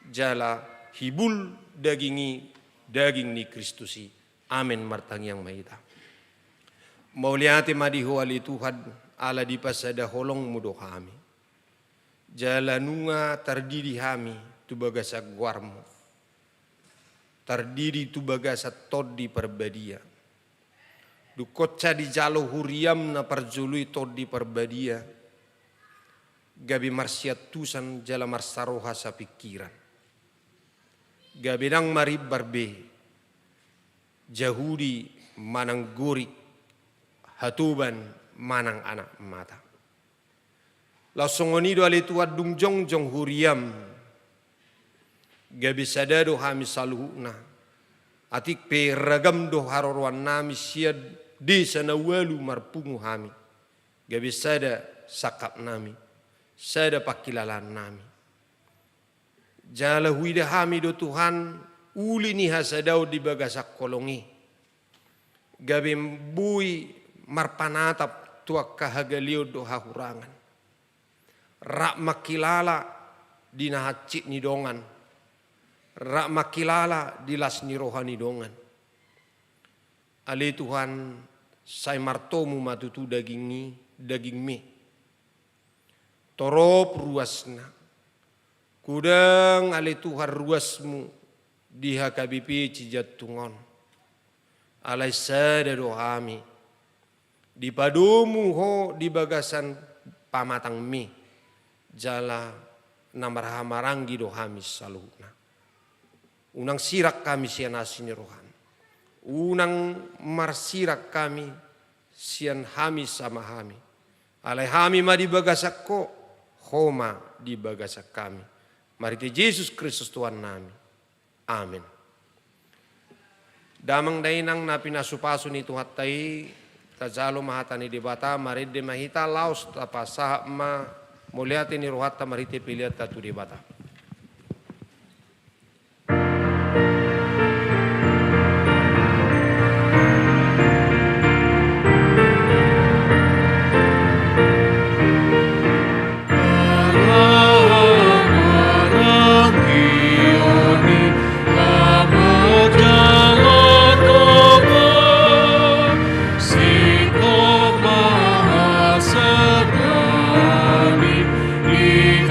jala hibul daging ni Kristusi. Amin martangiang mahita. Mauliati madiho ali Tuhan ala di pasada holong mudo kami. Jalanunga tardiri kami tu bagasa guarmu. Tardiri tu bagasa todi perbadia. Dukotca di jalo huriam na perjului todi perbadia. Gabi marsiat tusan jala marsaroha sa pikiran. Gabi nang marib barbe. Jahudi manang gurik. Hatuban manang anak mata. Lasongonido alituat dung jong huriam. Gabi sadado hami saluhuna. Atik pe ragam do harorwan nami siad di sanawalu marpungu hami. Gabi sada sakap nami. Sada pakilalan nami. Jala huida hami do Tuhan. Uli ni hasadau di bagasak kolongi. Gabi bui marpanatap tuak kahagalio do hahurangan. Rak makilala di nahacit ni dongan. Rak makilala di las ni rohani dongan. Ali Tuhan say martomu matutu daging mi. Torop ruasna. Kudang ali Tuhan ruasmu di hakabipi cijat tungon. Alai sada dohami. Di padumu ho di bagasan pamatang mi. Jala namar hamarangi dohami saluna. Unang sirak kami sian asini rohan. Unang marsirak kami sian hami sama hami. Alai hami ma di bagasak ko. Homa di bagasak kami. Mari te Yesus Kristus Tuhan nami. Amin. Damang dainang na pinasupaso ni Tuhan tay. Tajalo mahatani di bata. Mari de mahita laos tapasa ma. Muliati ni rohata mari te pilihat tatu di bata.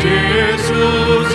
Jesus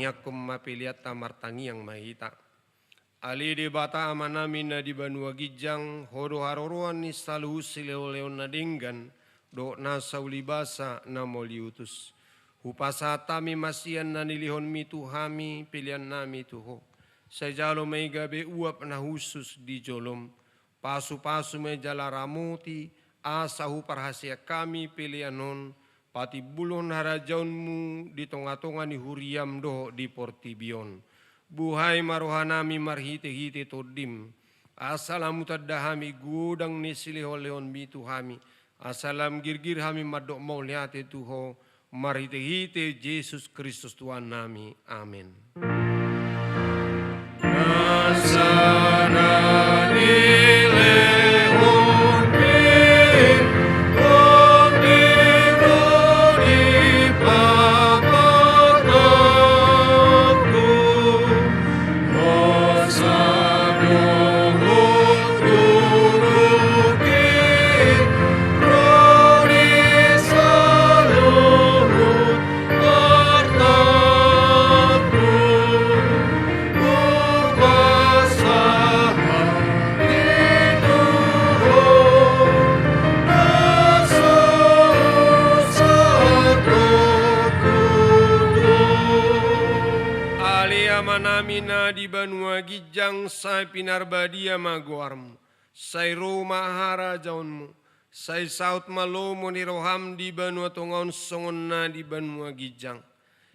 yakum mapiliat tamartangi yang mahita. Ali de bata amanami na di banua gijang horo haroroan ni salu sileo-leo na dinggan do na saulibasa na moliutus. Hupasata mi masian na nilihon mi tuhami pilihan nami tuho. Sajalo may gabi uap na husus di jolom. Pasu-pasu may jalaramuti asa huparhasia kami pilihanon. Pati bulon harajaunmu di tonga-tonga ni huriam do di portibion. Buhay marohanami marhite-hite todim. Asalam tadahami gudang ni siliholeon bituhami. Asalam girgir hami madok mau liate tuho. Marhite-hite Yesus Kristus Tuhan nami. Amin. Namina di banua gijang sai pinarbadia magoarmu, sai roma hara jaunmu, sai saut malomo ni roham di banua tongon songon na di banua gijang.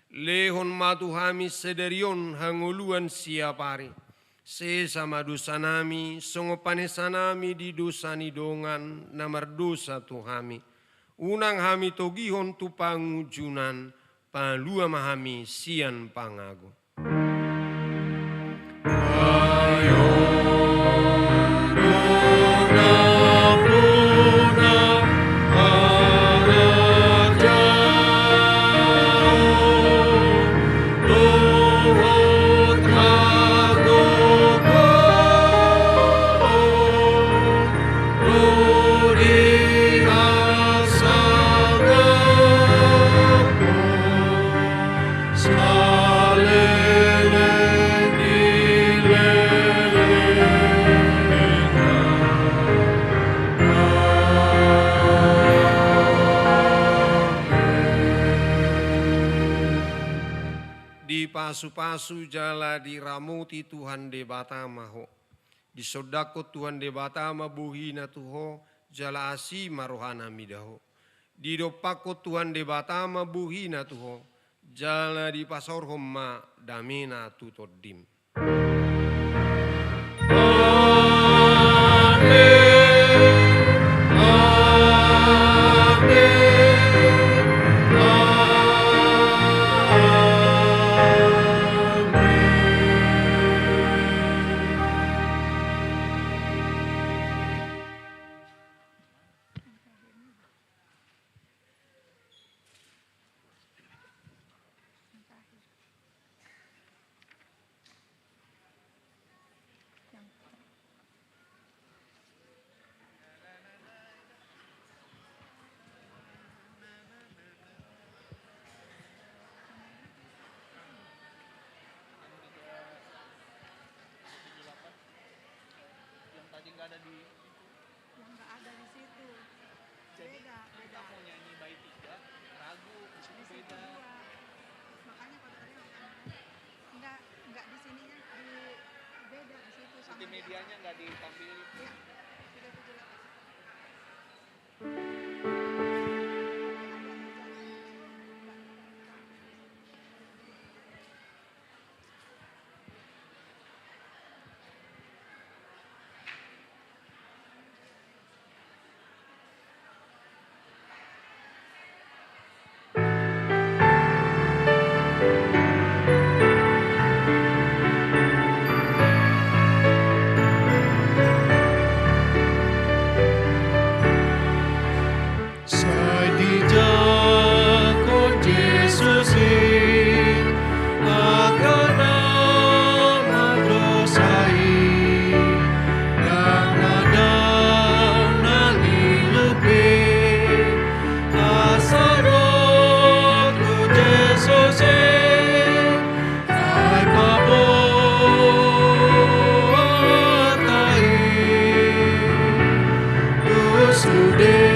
Lehon matuhami sederion hanguluan siapari. Sesama dosa nami, songo panesanami di dosa ni dongan, namar dosa tuhami. Unang hami togihon tu pangujunan, palua mahami sian pangago. Pasu-pasu jala diramuti Tuhan de batama ho. Di sodako Tuhan de batama buhina tuho jala asi marohana midaho. Di dopako Tuhan de batama buhina tuho jala di pasor homma damena tutodim. Yang nggak ada di situ. Beda. Kita mau nyanyi bait 3, ragu di sini beda. Makanya pada tadi enggak di sininya di beda di situ sama di medianya enggak ditampilin. Ya. Sudah 78. sude